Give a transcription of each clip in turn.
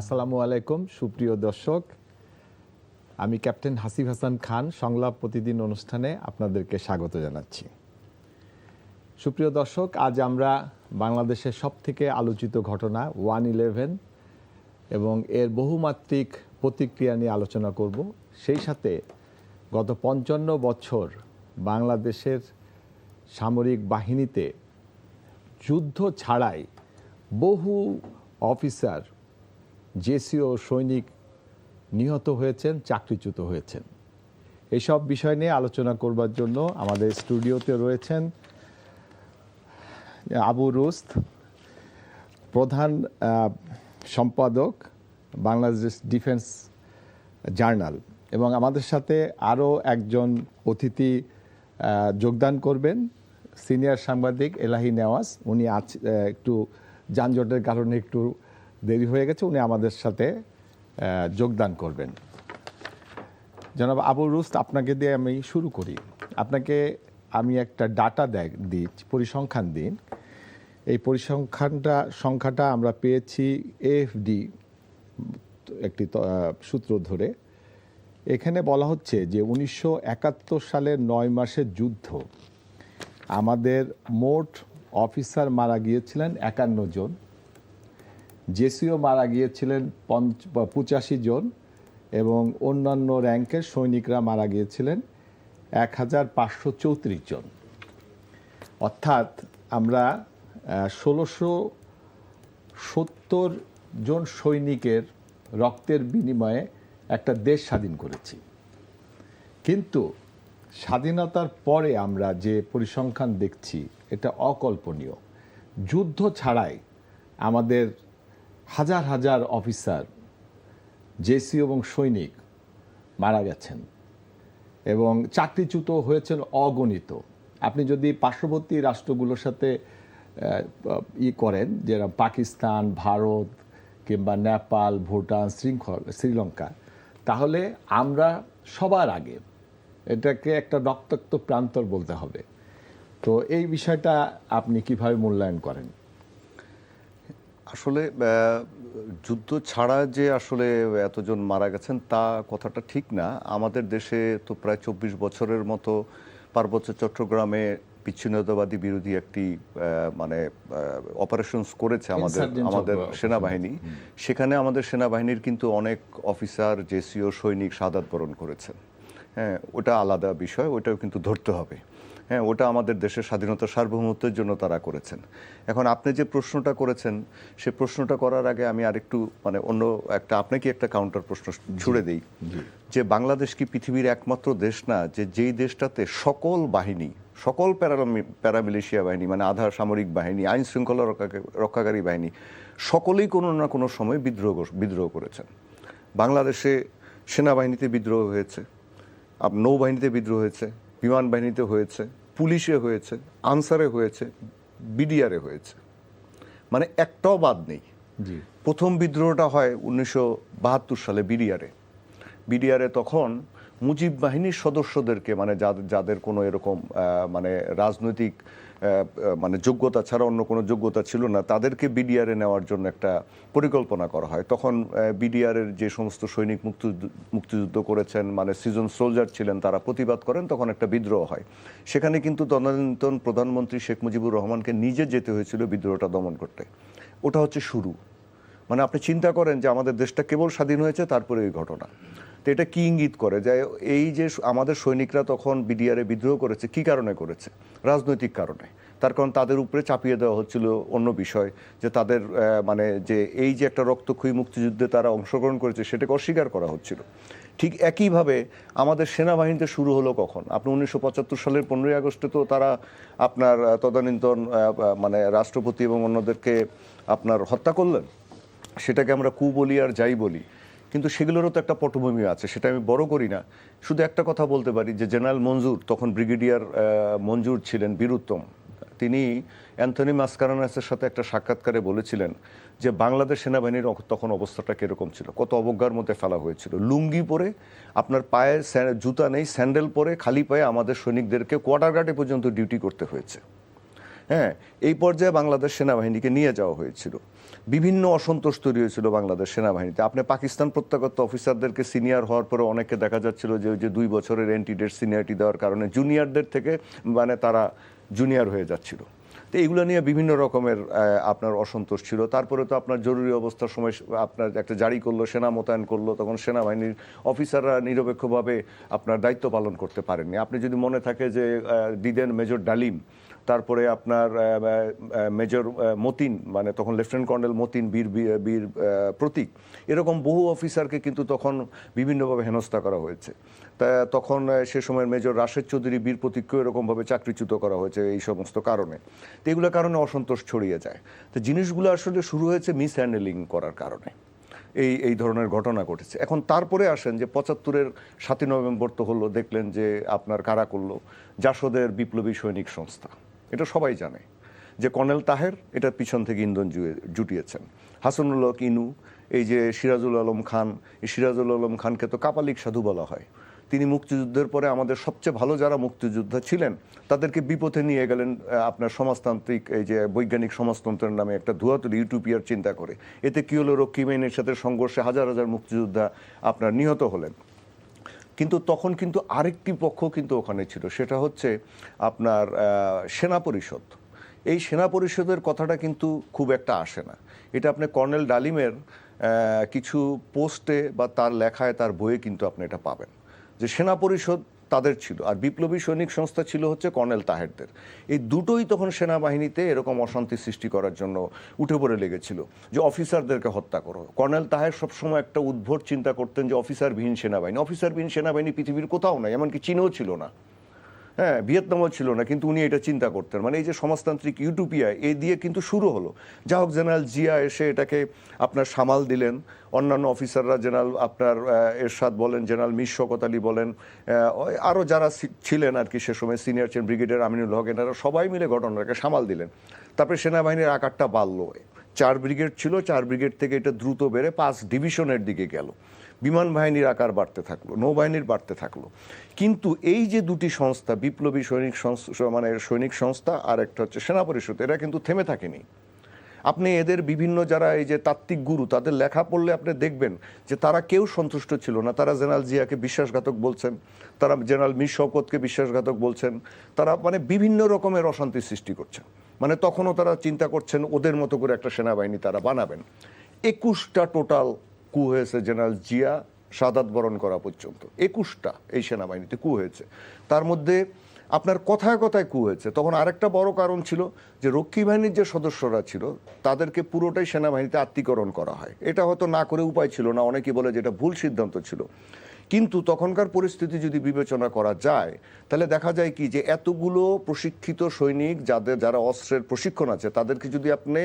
আসসালামু আলাইকুম সুপ্রিয় দর্শক, আমি ক্যাপ্টেন হাসিফ হাসান খান সংলাপ প্রতিদিন অনুষ্ঠানে আপনাদেরকে স্বাগত জানাচ্ছি। সুপ্রিয় দর্শক, আজ আমরা বাংলাদেশের সবথেকে আলোচিত ঘটনা 1/11 এবং এর বহুমাত্রিক প্রতিক্রিয়া নিয়ে আলোচনা করব। সেই সাথে গত 55 বছর বাংলাদেশের সামরিক বাহিনীতে যুদ্ধ ছাড়াই বহু অফিসার, জেসিও সৈনিক নিহত হয়েছেন, চাকরিচ্যুত হয়েছেন। এইসব বিষয় নিয়ে আলোচনা করবার জন্য আমাদের স্টুডিওতে রয়েছেন আবু রুস্ত, প্রধান সম্পাদক বাংলাদেশ ডিফেন্স জার্নাল, এবং আমাদের সাথে আরও একজন অতিথি যোগদান করবেন, সিনিয়র সাংবাদিক এলাহি নেওয়াজ। উনি আজ একটু যানজটের কারণে একটু দেরি হয়ে গেছে, উনি আমাদের সাথে যোগদান করবেন। জনাব আবু রুস্ত, আপনাকে দিয়ে আমি শুরু করি। আপনাকে আমি একটা ডাটা দিই, পরিসংখ্যান দিন। এই সংখ্যাটা আমরা পেয়েছি এএফডি একটি সূত্র ধরে। এখানে বলা হচ্ছে যে 1971 সালের 9 মাসের যুদ্ধ আমাদের মোট অফিসার মারা গিয়েছিলেন 51 জন, জেসিও মারা গিয়েছিলেন 85 জন, এবং অন্যান্য র্যাঙ্কের সৈনিকরা মারা গিয়েছিলেন 1534 জন। অর্থাৎ আমরা 1670 জন সৈনিকের রক্তের বিনিময়ে একটা দেশ স্বাধীন করেছি। কিন্তু স্বাধীনতার পরে আমরা যে পরিসংখ্যান দেখছি এটা অকল্পনীয়। যুদ্ধ ছাড়াই আমাদের হাজার হাজার অফিসার, জেসি এবং সৈনিক মারা গেছেন এবং চাকরিচ্যুত হয়েছেন অগণিত। আপনি যদি পার্শ্ববর্তী রাষ্ট্রগুলোর সাথে করেন, যেরকম পাকিস্তান, ভারত কিংবা নেপাল, ভুটান, শ্রীলঙ্কা, তাহলে আমরা সবার আগে। এটাকে একটা রক্তাক্ত প্রান্তর বলতে হবে। তো এই বিষয়টা আপনি কিভাবে মূল্যায়ন করেন? আসলে যুদ্ধ ছাড়া যে আসলে এতজন মারা গেছেন তা কথাটা ঠিক না। আমাদের দেশে তো প্রায় 24 বছরের মতো পার্বত্য চট্টগ্রামে বিচ্ছিন্নতাবাদী বিরোধী একটি মানে অপারেশনস করেছে আমাদের সেনাবাহিনী। সেখানে আমাদের সেনাবাহিনীর কিন্তু অনেক অফিসার, জেসিও, সৈনিক শাহাদাত বরণ করেছেন। হ্যাঁ, ওটা আলাদা বিষয়, ওটাও কিন্তু ধরতে হবে। হ্যাঁ, ওটা আমাদের দেশের স্বাধীনতা সার্বভৌমত্বের জন্য তারা করেছেন। এখন আপনি যে প্রশ্নটা করেছেন, সে প্রশ্নটা করার আগে আমি আরেকটু মানে অন্য একটা আপনাকে একটা কাউন্টার প্রশ্ন ছুড়ে দিই, যে বাংলাদেশ কি পৃথিবীর একমাত্র দেশ না যেই দেশটাতে সকল বাহিনী, সকল প্যারামিলিশিয়া বাহিনী, মানে আধা সামরিক বাহিনী, আইন শৃঙ্খলা রক্ষাকারী বাহিনী, সকলেই কোনো না কোনো সময় বিদ্রোহ করেছেন। বাংলাদেশে সেনাবাহিনীতে বিদ্রোহ হয়েছে, নৌবাহিনীতে বিদ্রোহ হয়েছে, বিমান বাহিনীতে হয়েছে, পুলিশে হয়েছে, আনসারে হয়েছে, বিডিআরে হয়েছে, মানে একটাও বাদ নেই। প্রথম বিদ্রোহটা হয় 1972 সালে বিডিআরে। তখন মুজিব বাহিনীর সদস্যদেরকে, মানে যাদের কোনো এরকম মানে রাজনৈতিক মানে যোগ্যতা ছাড়া অন্য কোনো যোগ্যতা ছিল না, তাদেরকে বিডিআরে নেওয়ার জন্য একটা পরিকল্পনা করা হয়। তখন বিডিআরের যে সমস্ত সৈনিক মুক্তিযুদ্ধ করেছেন, মানে সিজন সোলজার ছিলেন, তারা প্রতিবাদ করেন, তখন একটা বিদ্রোহ হয়। সেখানে কিন্তু তদানীন্তন প্রধানমন্ত্রী শেখ মুজিবুর রহমানকে নিজে যেতে হয়েছিল বিদ্রোহটা দমন করতে। ওটা হচ্ছে শুরু। মানে আপনি চিন্তা করেন যে আমাদের দেশটা কেবল স্বাধীন হয়েছে, তারপরে এই ঘটনা। তো এটা কি ইঙ্গিত করে যে এই যে আমাদের সৈনিকরা তখন বিডিআরে বিদ্রোহ করেছে, কি কারণে করেছে? রাজনৈতিক কারণে। তার কারণ তাদের উপরে চাপিয়ে দেওয়া হচ্ছিল অন্য বিষয়, যে তাদের মানে যে এই যে একটা রক্তক্ষয়ী মুক্তিযুদ্ধে তারা অংশগ্রহণ করেছে সেটাকে অস্বীকার করা হচ্ছিল। ঠিক একইভাবে আমাদের সেনাবাহিনীতে শুরু হলো কখন? আপনি 1975 সালের 15ই আগস্টে তো তারা আপনার তদানীন্তন মানে রাষ্ট্রপতি এবং অন্যদেরকে আপনার হত্যা করলেন। সেটাকে আমরা কু বলি আর যাই বলি, কিন্তু সেগুলোরও তো একটা পটভূমি আছে, সেটা আমি বড় করি না। শুধু একটা কথা বলতে পারি যে জেনারেল মঞ্জুর, তখন ব্রিগেডিয়ার মঞ্জুর ছিলেন বীরুত্তম, তিনি অ্যান্থনি মাসকারেনাসের সাথে একটা সাক্ষাৎকারে বলেছিলেন যে বাংলাদেশ সেনাবাহিনীর তখন অবস্থাটা কীরকম ছিল, কত অবজ্ঞার মধ্যে ফেলা হয়েছিল। লুঙ্গি পরে, আপনার পায়ে জুতা নেই, স্যান্ডেল পরে খালি পায়ে আমাদের সৈনিকদেরকে কোয়ার্টার গার্ডে পর্যন্ত ডিউটি করতে হয়েছে। হ্যাঁ, এই পর্যায়ে বাংলাদেশ সেনাবাহিনীকে নিয়ে যাওয়া হয়েছিল। বিভিন্ন অসন্তোষ তৈরি হয়েছিল বাংলাদেশ সেনাবাহিনীতে। আপনি পাকিস্তান প্রত্যাগত অফিসারদেরকে সিনিয়র হওয়ার পরে অনেকে দেখা যাচ্ছিল যে ওই যে 2 বছরের এন্টিডেট সিনিয়রিটি দেওয়ার কারণে জুনিয়রদের থেকে মানে তারা জুনিয়র হয়ে যাচ্ছিল। তো এইগুলো নিয়ে বিভিন্ন রকমের আপনার অসন্তোষ ছিল। তারপরে তো আপনার জরুরি অবস্থার সময় আপনার একটা জারি করলো, সেনা মোতায়েন করলো, তখন সেনাবাহিনীর অফিসাররা নিরপেক্ষভাবে আপনার দায়িত্ব পালন করতে পারেননি। আপনি যদি মনে থাকে যে দিদেন মেজর ডালিম, তারপরে আপনার মেজর মতিন, মানে তখন লেফটেন্যান্ট কর্নেল মতিন, বীর বীর প্রতীক, এরকম বহু অফিসারকে কিন্তু তখন বিভিন্নভাবে হেনস্থা করা হয়েছে। তা তখন সে সময়ের মেজর রাশেদ চৌধুরী, বীর প্রতীককেও এরকমভাবে চাকরিচ্যুত করা হয়েছে এই সমস্ত কারণে। তো এগুলোর কারণে অসন্তোষ ছড়িয়ে যায়। তো জিনিসগুলো আসলে শুরু হয়েছে মিসহ্যান্ডেলিং করার কারণে, এই ধরনের ঘটনা ঘটেছে। এখন তারপরে আসেন যে 75-এর 7ই নভেম্বর তো হলো, দেখলেন যে আপনার কারা করলো, জাসদের বিপ্লবী সৈনিক সংস্থা, এটা সবাই জানে যে কর্নেল তাহের এটার পিছন থেকে ইন্ধন জুটিয়েছেন। হাসানুল হক ইনু, এই যে সিরাজুল আলম খান, এই সিরাজুল আলম খানকে তো কাপালিক সাধু বলা হয়। তিনি মুক্তিযুদ্ধের পরে আমাদের সবচেয়ে ভালো যারা মুক্তিযোদ্ধা ছিলেন তাদেরকে বিপথে নিয়ে গেলেন আপনার সমাজতান্ত্রিক এই যে বৈজ্ঞানিক সমাজতন্ত্রের নামে একটা ধুয়াতুলি ইউটোপিয়ার চিন্তা করে। এতে কি হলো, রক্ষী বাহিনীর সাথে সংঘর্ষে হাজার হাজার মুক্তিযোদ্ধা আপনার নিহত হলেন। কিন্তু তখন কিন্তু আরেকটি পক্ষ কিন্তু ওখানে ছিল, সেটা হচ্ছে আপনার সেনা পরিষদ। এই সেনা পরিষদের কথাটা কিন্তু খুব একটা আসে না। এটা আপনি কর্নেল ডালিমের কিছু পোস্টে বা তার লেখায়, তার বইয়ে কিন্তু আপনি এটা পাবেন যে সেনা পরিষদ তাদের ছিল, আর বিপ্লবী সৈনিক সংস্থা ছিল হচ্ছে কর্নেল তাহেরদের। এই দুটোই তখন সেনাবাহিনীতে এরকম অশান্তি সৃষ্টি করার জন্য উঠে পড়ে লেগেছিল যে অফিসারদেরকে হত্যা করো। কর্নেল তাহের সবসময় একটা উদ্ভট চিন্তা করতেন যে অফিসারবিহীন সেনাবাহিনী, অফিসারবিহীন সেনাবাহিনী পৃথিবীর কোথাও নাই, এমনকি চীনেও ছিল না, হ্যাঁ ভিয়েতনামও ছিল না, কিন্তু উনি এটা চিন্তা করতেন। মানে এই যে সমাজতান্ত্রিক ইউটোপিয়া, এই দিয়ে কিন্তু শুরু হলো। যা হোক, জেনারেল জিয়া এসে এটাকে আপনার সামাল দিলেন, অন্যান্য অফিসাররা জেনারেল আপনার এরশাদ বলেন, জেনারেল মির শওকত আলী বলেন, আরও যারা ছিলেন আর কি সে সময় সিনিয়র ছিলেন, ব্রিগেডিয়ার আমিনুল হক, এনারা সবাই মিলে ঘটনাটাকে সামাল দিলেন। তারপরে সেনাবাহিনীর আকারটা বাড়লো, 4 ব্রিগেড ছিল, 4 ব্রিগেড থেকে এটা দ্রুত বেড়ে 5 ডিভিশনের দিকে গেল। বিমান বাহিনীর আকার বাড়তে থাকলো, নৌবাহিনীর বাড়তে থাকলো। কিন্তু এই যে দুটি সংস্থা, বিপ্লবী সৈনিক সংস্থা মানে সৈনিক সংস্থা আর একটা হচ্ছে সেনা পরিষদ, এরা কিন্তু থেমে থাকেনি। আপনি এদের বিভিন্ন যারা এই যে তাত্ত্বিক গুরু, তাদের লেখা পড়লে আপনি দেখবেন যে তারা কেউ সন্তুষ্ট ছিল না। তারা জেনারেল জিয়াকে বিশ্বাসঘাতক বলছেন, তারা জেনারেল মির শওকতকে বিশ্বাসঘাতক বলছেন, তারা মানে বিভিন্ন রকমের অশান্তি সৃষ্টি করছেন। মানে তখনও তারা চিন্তা করছেন ওদের মতো করে একটা সেনাবাহিনী তারা বানাবেন। 21টা টোটাল কু হয়েছে জেনারেল জিয়া শাহাদাত বরণ করা পর্যন্ত, 21টা এই সেনাবাহিনীতে কু হয়েছে। তার মধ্যে আপনার কথায় কথায় কু হয়েছে। তখন আরেকটা বড় কারণ ছিল যে রক্ষী বাহিনীর যে সদস্যরা ছিল তাদেরকে পুরোটাই সেনাবাহিনীতে আত্মীকরণ করা হয়। এটা হয়তো না করে উপায় ছিল না, অনেকেই বলে যে এটা ভুল সিদ্ধান্ত ছিল। কিন্তু তখনকার পরিস্থিতি যদি বিবেচনা করা যায় তাহলে দেখা যায় কি যে এতগুলো প্রশিক্ষিত সৈনিক যারা অস্ত্রের প্রশিক্ষণ আছে তাদেরকে যদি আপনি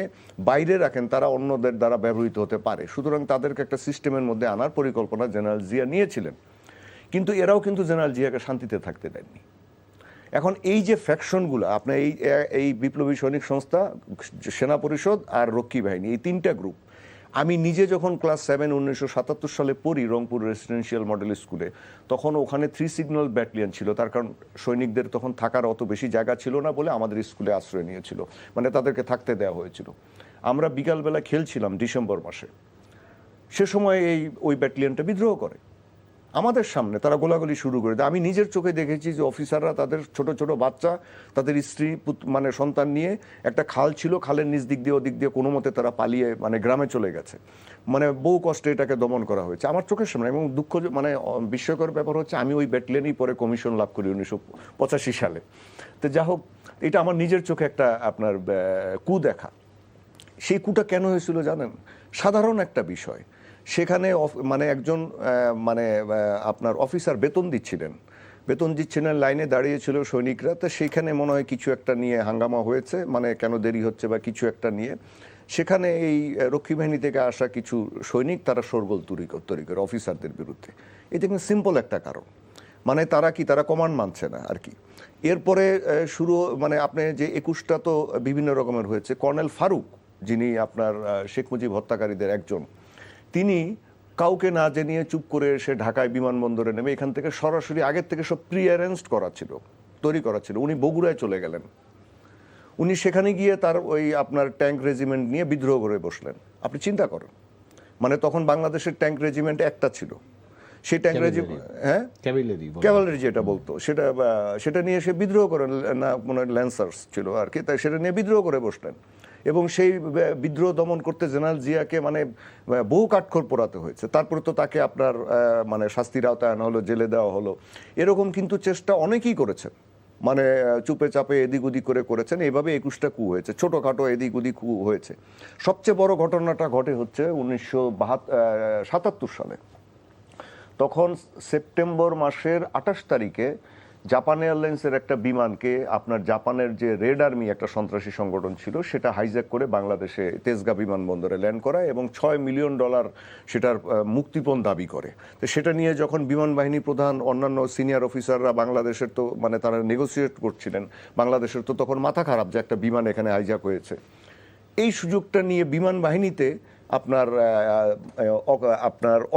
বাইরে রাখেন তারা অন্যদের দ্বারা ব্যবহৃত হতে পারে। সুতরাং তাদেরকে একটা সিস্টেমের মধ্যে আনার পরিকল্পনা জেনারেল জিয়া নিয়েছিলেন। কিন্তু এরাও কিন্তু জেনারেল জিয়াকে শান্তিতে থাকতে দেননি। এখন এই যে ফ্যাকশনগুলো আপনার এই বিপ্লবী সৈনিক সংস্থা, সেনা পরিষদ আর রক্ষী বাহিনী, এই 3টা গ্রুপ, আমি নিজে যখন ক্লাস 7 1977 সালে পড়ি রংপুর রেসিডেন্সিয়াল মডেল স্কুলে, তখন ওখানে 3 সিগন্যাল ব্যাটালিয়ন ছিল। তার কারণ সৈনিকদের তখন থাকার অত বেশি জায়গা ছিল না বলে আমাদের স্কুলে আশ্রয় নিয়েছিল, মানে তাদেরকে থাকতে দেওয়া হয়েছিল। আমরা বিকালবেলা খেলছিলাম ডিসেম্বর মাসে, সে সময় ওই ব্যাটালিয়নটা বিদ্রোহ করে আমাদের সামনে, তারা গোলাগুলি শুরু করে দেয়। আমি নিজের চোখে দেখেছি যে অফিসাররা তাদের ছোট ছোট বাচ্চা, তাদের স্ত্রী মানে সন্তান নিয়ে, একটা খাল ছিল, খালের নিচ দিক দিয়ে ওদিক দিয়ে কোনো মতে তারা পালিয়ে মানে গ্রামে চলে গেছে। মানে বহু কষ্টে এটাকে দমন করা হয়েছে আমার চোখের সামনে। এবং দুঃখ মানে বিস্ময়কর ব্যাপার হচ্ছে আমি ওই ব্যাটালিয়নেই পরে কমিশন লাভ করি 1985 সালে। তো যা হোক, এটা আমার নিজের চোখে একটা আপনার কু দেখা। সেই কুটা কেন হয়েছিল জানেন? সাধারণ একটা বিষয়। সেখানে মানে একজন মানে আপনার অফিসার বেতন দিচ্ছিলেন, লাইনে দাঁড়িয়েছিল সৈনিকরা। তো সেইখানে মনে হয় কিছু একটা নিয়ে হাঙ্গামা হয়েছে, মানে কেন দেরি হচ্ছে বা কিছু একটা নিয়ে। সেখানে এই রক্ষী বাহিনী থেকে আসা কিছু সৈনিক তারা শোরগোল তৈরি করে অফিসারদের বিরুদ্ধে। এটা কিন্তু সিম্পল একটা কারণ, মানে তারা কমান্ড মানছে না আর কি। এরপরে শুরু মানে আপনি যে 21টা তো বিভিন্ন রকমের হয়েছে। কর্নেল ফারুক, যিনি আপনার শেখ মুজিব হত্যাকারীদের একজন, তিনি কাউকে না জানিয়ে চুপ করে এসে ঢাকায় বিমানবন্দরে নেমে এখান থেকে সরাসরি আগের থেকে সব প্রি অ্যারেঞ্জড তৈরি করা ছিল, উনি বগুড়ায় চলে গেলেন। উনি সেখানে গিয়ে তার ওই আপনার ট্যাঙ্ক রেজিমেন্ট নিয়ে বিদ্রোহ করে বসলেন। আপনি চিন্তা করেন, মানে তখন বাংলাদেশের ট্যাঙ্ক রেজিমেন্ট একটা ছিল, সেই ট্যাঙ্ক রেজিমেন্ট, হ্যাঁ ক্যাভালরি যেটা বলতো, সেটা নিয়ে সে বিদ্রোহ করেন, না মনে হয় ল্যান্সার্স ছিল আর কি, তাই সেটা নিয়ে বিদ্রোহ করে বসলেন। এবং সেই বিদ্রোহ দমন করতে জেনারেল জিয়াকে মানে বহু কাঠখড় পোড়াতে হয়েছে। তারপরে তো তাকে আপনার মানে শাস্তির আওতায় আনা হলো, জেলে দেওয়া হলো। এরকম কিন্তু চেষ্টা অনেকেই করেছেন, মানে চুপে চাপে এদিক ওদিক করে করেছেন। এইভাবে 21টা কু হয়েছে, ছোটোখাটো এদিক ওদিক কু হয়েছে। সবচেয়ে বড় ঘটনাটা ঘটে হচ্ছে 1977 সালে। তখন সেপ্টেম্বর মাসের 28 তারিখে জাপান এয়ারলাইন্সের একটা বিমানকে আপনার জাপানের যে রেড আর্মি একটা সন্ত্রাসী সংগঠন ছিল, সেটা হাইজ্যাক করে বাংলাদেশে তেজগাঁ বিমানবন্দরে ল্যান্ড করায় এবং $6 মিলিয়ন সেটার মুক্তিপণ দাবি করে। তো সেটা নিয়ে যখন বিমান বাহিনী প্রধান, অন্যান্য সিনিয়র অফিসাররা বাংলাদেশের তো মানে তারা নেগোসিয়েট করছিলেন, বাংলাদেশের তো তখন মাথা খারাপ যে একটা বিমান এখানে হাইজ্যাক হয়েছে। এই সুযোগটা নিয়ে বিমান বাহিনীতে আপনার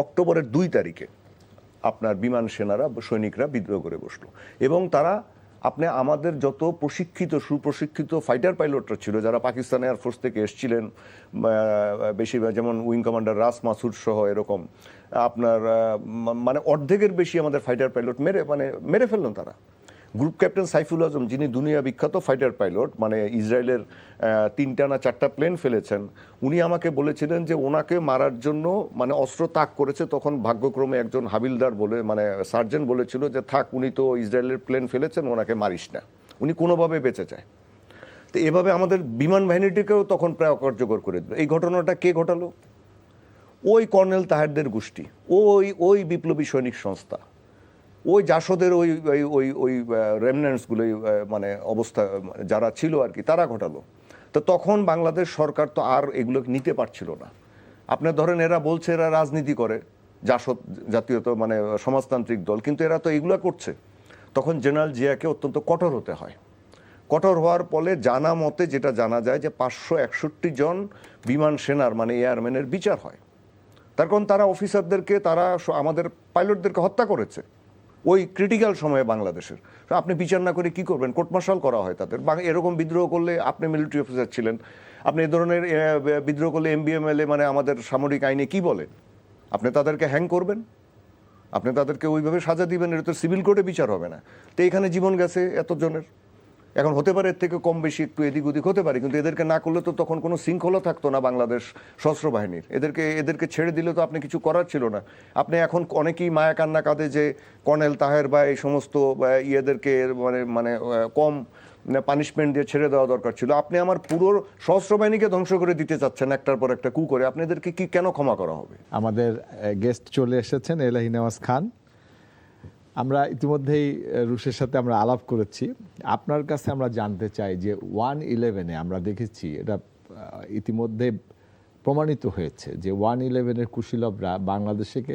অক্টোবরের 2 তারিখে আপনার বিমান সেনারা, সৈনিকরা বিদ্রোহ করে বসলো। এবং তারা আমাদের যত সুপ্রশিক্ষিত ফাইটার পাইলটরা ছিল, যারা পাকিস্তান এয়ারফোর্স থেকে এসেছিলেন বেশিরভাগ, যেমন উইং কমান্ডার রাস মাসুদ সহ এরকম আপনার মানে অর্ধেকের বেশি আমাদের ফাইটার পাইলট মেরে ফেললেন তারা। গ্রুপ ক্যাপ্টেন সাইফুল আজম, যিনি দুনিয়া বিখ্যাত ফাইটার পাইলট, মানে ইসরায়েলের 3টা না 4টা প্লেন ফেলেছেন, উনি আমাকে বলেছিলেন যে ওনাকে মারার জন্য মানে অস্ত্র তাক করেছে। তখন ভাগ্যক্রমে একজন হাবিলদার মানে সার্জেন্ট বলেছিল যে থাক, উনি তো ইসরায়েলের প্লেন ফেলেছেন, ওনাকে মারিস না, উনি কোনোভাবে বেঁচে যায়। তো এভাবে আমাদের বিমান বাহিনীটিকেও তখন প্রায় অকার্যকর করে দিল। এই ঘটনাটা কে ঘটালো? ওই কর্নেল তাহেরদের গোষ্ঠী, ওই বিপ্লবী সৈনিক সংস্থা, ওই জাসদের ওই রেমন্যান্টসগুলো, মানে অবস্থা যারা ছিল আর কি, তারা ঘটালো। তো তখন বাংলাদেশ সরকার তো আর এগুলো নিতে পারছিল না। আপনি ধরেন, এরা বলছে এরা রাজনীতি করে, জাসদ জাতীয় তো মানে সমাজতান্ত্রিক দল, কিন্তু এরা তো এগুলো করছে। তখন জেনারেল জিয়াকে অত্যন্ত কঠোর হতে হয়। কঠোর হওয়ার ফলে জানা মতে যেটা জানা যায় যে 561 জন বিমান সেনার মানে এয়ারম্যানের বিচার হয়। তার কারণ তারা অফিসারদেরকে, তারা আমাদের পাইলটদেরকে হত্যা করেছে ওই ক্রিটিক্যাল সময়ে বাংলাদেশের। আপনি বিচার না করে কি করবেন? কোর্ট মার্শাল করা হয় তাদের। এরকম বিদ্রোহ করলে, আপনি মিলিটারি অফিসার ছিলেন, আপনি এই ধরনের বিদ্রোহ করলে MBMLA মানে আমাদের সামরিক আইনে কি বলে, আপনি তাদেরকে হ্যাং করবেন, আপনি তাদেরকে ওইভাবে সাজা দিবেন, এটা তো সিভিল কোর্টে বিচার হবে না। তো এখানে জীবন গেছে এতজনের। এখন হতে পারে এর থেকে কম বেশি একটু এদিক ওদিক হতে পারে, কিন্তু এদেরকে না করলে তো তখন কোনো শৃঙ্খলা থাকতো না বাংলাদেশ সশস্ত্র বাহিনীর। এদেরকে ছেড়ে দিলে তো আপনি কিছু করার ছিল না। আপনি এখন অনেকেই মায়া কান্না কাঁদে যে কর্নেল তাহের বা এই সমস্ত ইয়েদেরকে মানে কম পানিশমেন্ট দিয়ে ছেড়ে দেওয়া দরকার ছিল। আপনি আমার পুরো সশস্ত্র বাহিনীকে ধ্বংস করে দিতে চাচ্ছেন একটার পর একটা কু করে। আপনাদেরকে কি কেন ক্ষমা করা হবে? আমাদের গেস্ট চলে এসেছেন, এলাহি নেওয়াজ খান। আমরা ইতিমধ্যেই রুশের সাথে আমরা আলাপ করেছি। আপনার কাছে আমরা জানতে চাই যে 1/11 আমরা দেখেছি, এটা ইতিমধ্যে প্রমাণিত হয়েছে যে 1/11 কুশীলবরা বাংলাদেশকে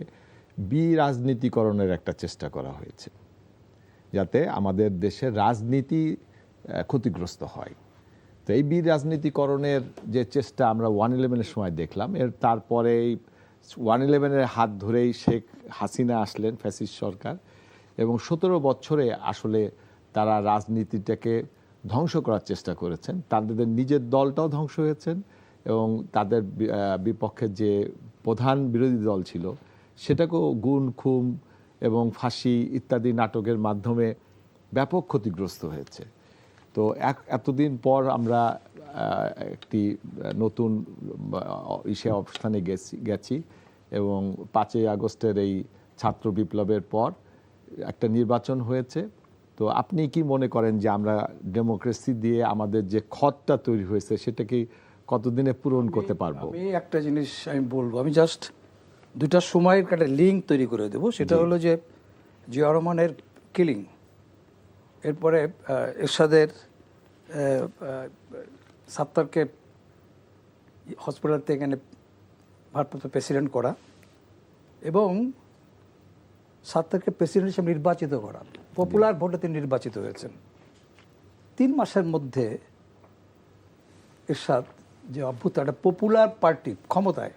বিরাজনীতিকরণের একটা চেষ্টা করা হয়েছে, যাতে আমাদের দেশের রাজনীতি ক্ষতিগ্রস্ত হয়। তো এই বিরাজনীতিকরণের যে চেষ্টা আমরা 1/11 সময় দেখলাম, তারপরে 1/11 হাত ধরেই শেখ হাসিনা আসলেন, ফ্যাসিস্ট সরকার, এবং 17 বছরে আসলে তারা রাজনীতিটাকে ধ্বংস করার চেষ্টা করেছেন। তাদের নিজের দলটাও ধ্বংস হয়েছেন এবং তাদের বিপক্ষে যে প্রধান বিরোধী দল ছিল সেটাকেও গুম খুন এবং ফাঁসি ইত্যাদি নাটকের মাধ্যমে ব্যাপক ক্ষতিগ্রস্ত হয়েছে। তো এতদিন পর আমরা একটি নতুন অবস্থানে গেছি এবং 5ই আগস্টের এই ছাত্র বিপ্লবের পর একটা নির্বাচন হয়েছে। তো আপনি কি মনে করেন যে আমরা ডেমোক্রেসি দিয়ে আমাদের যে ক্ষতটা তৈরি হয়েছে সেটা কি কতদিনে পূরণ করতে পারবো? আমি একটা জিনিস আমি বলবো, আমি জাস্ট দুটা সময়ের একটা লিঙ্ক তৈরি করে দেবো। সেটা হলো যে জিয়া রহমানের কিলিং, এরপরে এরশাদের সাত্তারকে হসপিটাল থেকে এখানে ভারপ্রাপ্ত প্রেসিডেন্ট করা এবং সাত্তারকে প্রেসিডেন্ট হিসেবে নির্বাচিত করা। পপুলার ভোটে তিনি নির্বাচিত হয়েছেন। 3 মাসের মধ্যে এরশাদ যে অভ্যুত্থান, একটা পপুলার পার্টি ক্ষমতায়,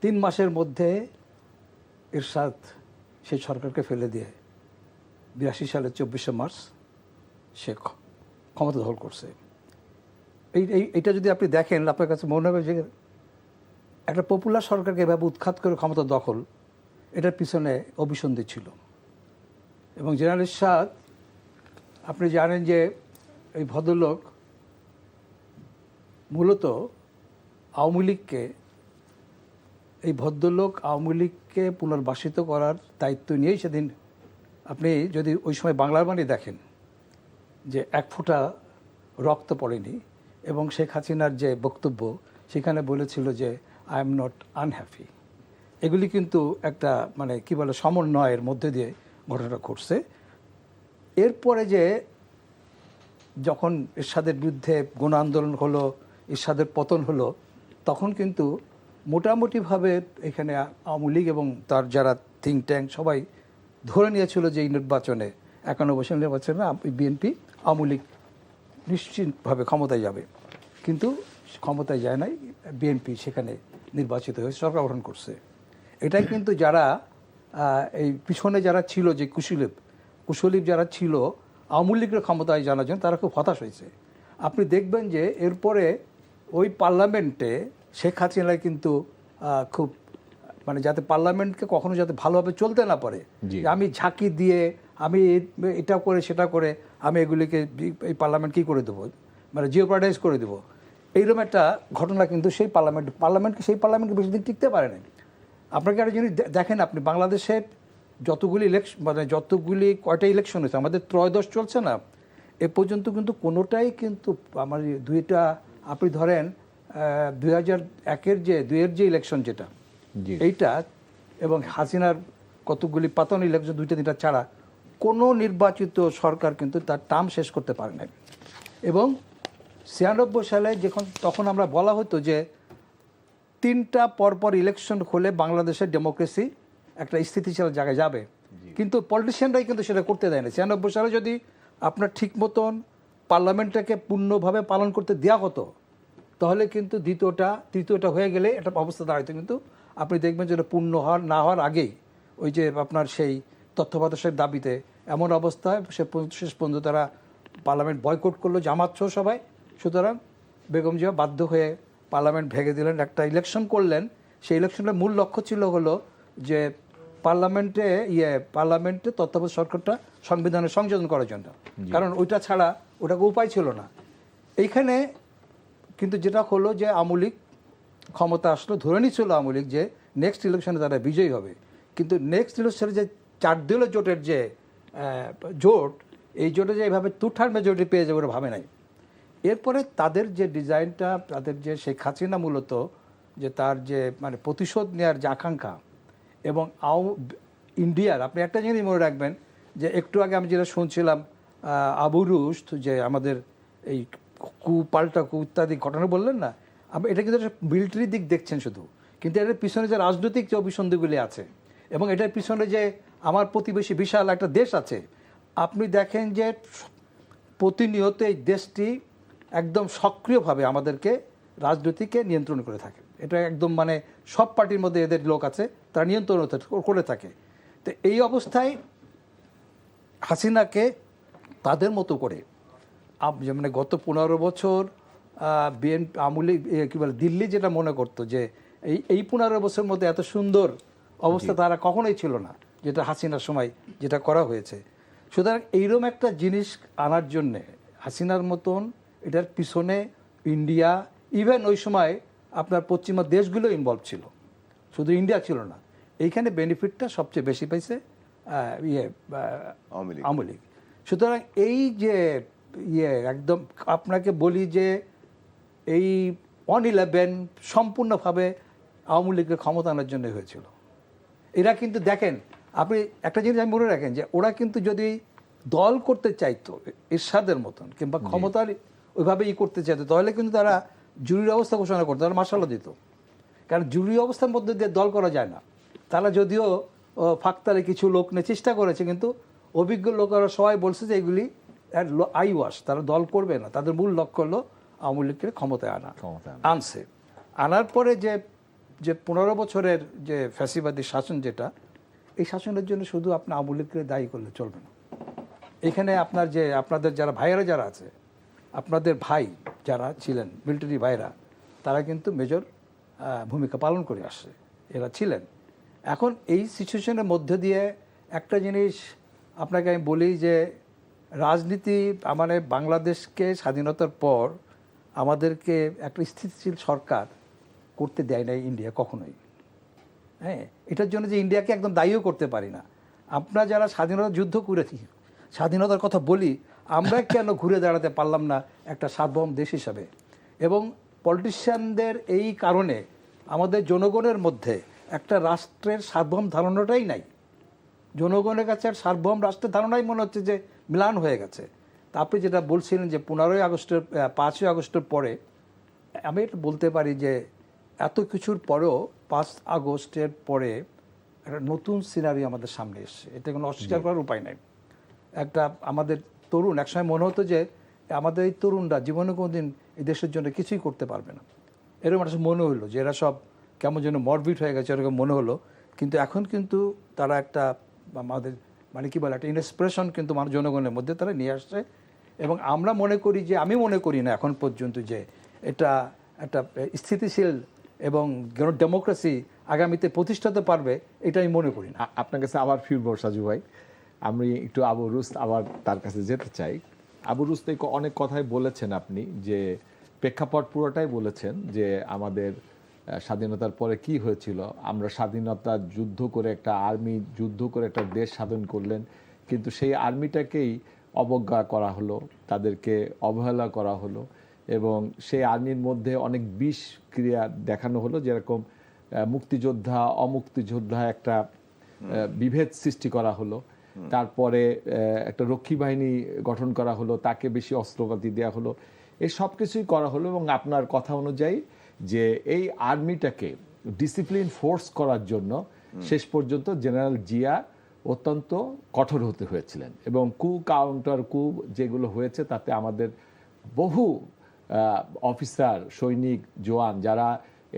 3 মাসের মধ্যে এরশাদ সেই সরকারকে ফেলে দিয়ে 82 সালের 24শে মার্চ সে ক্ষমতা দখল করছে। এইটা যদি আপনি দেখেন, আপনার কাছে মনে হবে যে একটা পপুলার সরকারকে এভাবে উৎখাত করে ক্ষমতা দখল, এটার পিছনে অভিসন্ধি ছিল। এবং জেনারেল এরশাদ, আপনি জানেন যে এই ভদ্রলোক মূলত আওয়ামী লীগকে, এই ভদ্রলোক আওয়ামী লীগকে পুনর্বাসিত করার দায়িত্ব নিয়েই সেদিন, আপনি যদি ওই সময় বাংলার বাণী দেখেন, যে এক ফোঁটা রক্ত পড়েনি, এবং শেখ হাসিনার যে বক্তব্য সেখানে বলেছিল যে আই এম নট আনহ্যাপি। এগুলি কিন্তু একটা মানে কি বলে সমন্বয়ের মধ্যে দিয়ে ঘটনাটা ঘটছে। এরপরে যে যখন এরশাদের বিরুদ্ধে গণ আন্দোলন হলো, এরশাদের পতন হলো, তখন কিন্তু মোটামুটিভাবে এখানে আওয়ামী লীগ এবং তার যারা থিঙ্ক ট্যাঙ্ক সবাই ধরে নিয়েছিল যে এই নির্বাচনে 91 নির্বাচনে বিএনপি আওয়ামী লীগ নিশ্চিতভাবে ক্ষমতায় যাবে, কিন্তু ক্ষমতায় যায় নাই। বিএনপি সেখানে নির্বাচিত হয়ে সরকার গঠন করছে। এটাই কিন্তু যারা এই পিছনে যারা ছিল, যে কুশলী যারা ছিল আওয়ামী লীগের ক্ষমতায় জানার জন্য, তারা খুব হতাশ হয়েছে। আপনি দেখবেন যে এরপরে ওই পার্লামেন্টে শেখ হাসিনা কিন্তু খুব মানে যাতে পার্লামেন্টকে কখনো যাতে ভালোভাবে চলতে না পারে, যে আমি ঝাঁকি দিয়ে আমি এটা করে সেটা করে আমি এগুলিকে এই পার্লামেন্ট কী করে দেবো, মানে জিওপ্যারাডাইজ করে দেবো, এইরকম একটা ঘটনা কিন্তু সেই পার্লামেন্টকে বেশি দিন টিকতে পারে না। আপনাকে একটা জিনিস দেখেন, আপনি বাংলাদেশে যতগুলি কয়টা ইলেকশন হয়েছে, আমাদের ত্রয়োদশ চলছে না, এ পর্যন্ত কিন্তু কোনোটাই কিন্তু আমার দুইটা, আপনি ধরেন 2001-এর যে ইলেকশন যেটা এইটা, এবং হাসিনার কতগুলি পাতন ইলেকশন 2-3টা ছাড়া কোনো নির্বাচিত সরকার কিন্তু তার টার্ম শেষ করতে পারে না। এবং 96 সালে তখন আমরা বলা হতো যে 3টা পরপর ইলেকশন হলে বাংলাদেশের ডেমোক্রেসি একটা স্থিতিশীল জায়গায় যাবে, কিন্তু পলিটিশিয়ানরাই কিন্তু সেটা করতে দেয় না। 96 সালে যদি আপনার ঠিক মতন পার্লামেন্টটাকে পূর্ণভাবে পালন করতে দেওয়া হতো, তাহলে কিন্তু তৃতীয়টা হয়ে গেলে একটা অবস্থা দাঁড়াইতো। কিন্তু আপনি দেখবেন যে পূর্ণ না হওয়ার আগেই ওই যে আপনার সেই তথ্য বাতাসের দাবিতে এমন অবস্থায় শেষ পর্যন্ত তারা পার্লামেন্ট বয়কট করলো, জামাত সহ সবাই। সুতরাং বেগম জিয়া বাধ্য হয়ে পার্লামেন্ট ভেঙে দিলেন, একটা ইলেকশন করলেন। সেই ইলেকশনের মূল লক্ষ্য ছিল হলো যে পার্লামেন্টে তত্ত্বাবধায়ক সরকারটা সংবিধানের সংশোধন করার জন্য, কারণ ওইটা ছাড়া ওটাকে উপায় ছিল না। এইখানে কিন্তু যেটা হলো যে আওয়ামী লীগ ক্ষমতা আসলো, ধরে নিচ্ছিল আওয়ামী লীগ যে নেক্সট ইলেকশনে তারা বিজয়ী হবে, কিন্তু নেক্সট ইলেকশনে যে 4 দলীয় জোটের যে জোট, এই জোটে যে এইভাবে 2/3 মেজরিটি পেয়ে যাবে ওরা ভাবে নাই। এরপরে তাদের যে ডিজাইনটা, তাদের যে শেখ হাসিনা মূলত যে তার যে মানে প্রতিশোধ নেওয়ার যে আকাঙ্ক্ষা, এবং ইন্ডিয়ার, আপনি একটা জিনিস মনে রাখবেন যে একটু আগে আমি যেটা শুনছিলাম আবু রুশদ, যে আমাদের এই পাল্টা ইত্যাদি ঘটনা বললেন না, আপনি এটা কিন্তু মিলিটারি দিক দেখছেন শুধু, কিন্তু এটার পিছনে যে রাজনৈতিক যে অভিসন্ধিগুলি আছে, এবং এটার পিছনে যে আমার প্রতিবেশী বিশাল একটা দেশ আছে, আপনি দেখেন যে প্রতিনিয়ত এই দেশটি একদম সক্রিয়ভাবে আমাদেরকে রাজনীতিকে নিয়ন্ত্রণ করে থাকে। এটা একদম মানে সব পার্টির মধ্যে এদের লোক আছে, তারা নিয়ন্ত্রণ করে থাকে। তো এই অবস্থায় হাসিনাকে তাদের মতো করে মানে গত 15 বছর আওয়ামী লীগ কী বলে দিল্লি যেটা মনে করতো যে এই 15 বছরের মধ্যে এত সুন্দর অবস্থা তারা কখনোই ছিল না, যেটা হাসিনার সময় যেটা করা হয়েছে। সুতরাং এইরকম একটা জিনিস আনার জন্যে হাসিনার মতন এটার পিছনে ইন্ডিয়া, ইভেন ওই সময় আপনার পশ্চিমা দেশগুলো ইনভলভ ছিল, শুধু ইন্ডিয়া ছিল না। এইখানে বেনিফিটটা সবচেয়ে বেশি পাইছে আওয়ামী লীগ। সুতরাং এই যে একদম আপনাকে বলি যে এই 1/11 সম্পূর্ণভাবে আওয়ামী লীগের ক্ষমতা আনার জন্য হয়েছিল। এরা কিন্তু দেখেন, আপনি একটা জিনিস আমি মনে রাখেন যে ওরা কিন্তু যদি দল করতে চাইতো এরশাদের মতন, কিংবা ক্ষমতার ওইভাবে করতে চাইতো, তাহলে কিন্তু তারা জরুরি অবস্থা ঘোষণা করতো, তারা মার্শাল দিত। কারণ জরুরি অবস্থার মধ্যে দিয়ে দল করা যায় না। তারা যদিও ফাঁকতালে কিছু লোক নিয়ে চেষ্টা করেছে, কিন্তু অভিজ্ঞ লোকেরা সবাই বলছে যে এগুলি আই ওয়াশ, তারা দল করবে না। তাদের মূল লক্ষ্য হলো আওয়ামী লীগকে ক্ষমতায় আনছে। আনার পরে যে 15 বছরের যে ফ্যাসিবাদী শাসন, যেটা এই শাসনের জন্য শুধু আপনি আওয়ামী লীগকে দায়ী করলে চলবে না। এখানে আপনাদের যারা ভাইয়েরা যারা আছে, আপনাদের ভাই যারা ছিলেন মিলিটারি ভাইরা, তারা কিন্তু মেজর ভূমিকা পালন করে আসছে, এরা ছিলেন। এখন এই সিচুয়েশনের মধ্যে দিয়ে একটা জিনিস আপনাকে আমি বলি যে রাজনীতি মানে বাংলাদেশকে স্বাধীনতার পর আমাদেরকে একটা স্থিতিশীল সরকার করতে দেয় নাই ইন্ডিয়া কখনোই। হ্যাঁ, এটার জন্য যে ইন্ডিয়াকে একদম দায়ীও করতে পারি না। আমরা যারা স্বাধীনতা যুদ্ধ করেছি, স্বাধীনতার কথা বলি, আমরা কেন ঘুরে দাঁড়াতে পারলাম না একটা সার্বভৌম দেশ হিসাবে? এবং পলিটিশিয়ানদের এই কারণে আমাদের জনগণের মধ্যে একটা রাষ্ট্রের সার্বভৌম ধারণাটাই নাই। জনগণের কাছে আর সার্বভৌম রাষ্ট্রের ধারণাই মনে হচ্ছে যে ম্লান হয়ে গেছে। তা আপনি যেটা বলছিলেন যে 5ই আগস্টের পরে, আমি এটা বলতে পারি যে এত কিছুর পরেও 5 আগস্টের পরে একটা নতুন সিনারি আমাদের সামনে এসছে, এতে কোনো অস্বীকার করার উপায় নাই। একটা আমাদের তরুণ, একসময় মনে হতো যে আমাদের এই তরুণরা জীবনে কোনোদিন এই দেশের জন্য কিছুই করতে পারবে না, এরকম একটা মনে হলো যে এরা সব কেমন যেন মরবিট হয়ে গেছে, এরকম মনে হলো। কিন্তু এখন কিন্তু তারা একটা আমাদের মানে কি বলে একটা ইন্সপিরেশন কিন্তু মানুষ জনগণের মধ্যে তারা নিয়ে আসছে। এবং আমরা মনে করি যে, আমি মনে করি না এখন পর্যন্ত যে এটা একটা স্থিতিশীল এবং ডেমোক্রেসি আগামীতে প্রতিষ্ঠাতে পারবে, এটা আমি মনে করি না। আপনার কাছে আবার ফিরবো সাজু ভাই, আমি একটু আবু রুস্ত আবার তার কাছে যেতে চাই। আবু রুস্ত অনেক কথাই বলেছেন আপনি, যে প্রেক্ষাপট পুরোটাই বলেছেন যে আমাদের স্বাধীনতার পরে কি হয়েছিল। আমরা স্বাধীনতা যুদ্ধ করে একটা আর্মি যুদ্ধ করে একটা দেশ স্বাধীন করলেন, কিন্তু সেই আর্মিটাকেই অবজ্ঞা করা হলো, তাদেরকে অবহেলা করা হলো, এবং সেই আর্মির মধ্যে অনেক বিষ ক্রিয়া দেখানো হলো, যেরকম মুক্তিযোদ্ধা অমুক্তিযোদ্ধা একটা বিভেদ সৃষ্টি করা হলো। তারপরে একটা রক্ষী বাহিনী গঠন করা হলো, তাকে বেশি অস্ত্রপাতি দেওয়া হলো, এই সব কিছুই করা হলো। এবং আপনার কথা অনুযায়ী যে এই আর্মিটাকে ডিসিপ্লিন ফোর্স করার জন্য শেষ পর্যন্ত জেনারেল জিয়া অত্যন্ত কঠোর হতে হয়েছিলেন, এবং কাউন্টার যেগুলো হয়েছে তাতে আমাদের বহু অফিসার, সৈনিক, জওয়ান যারা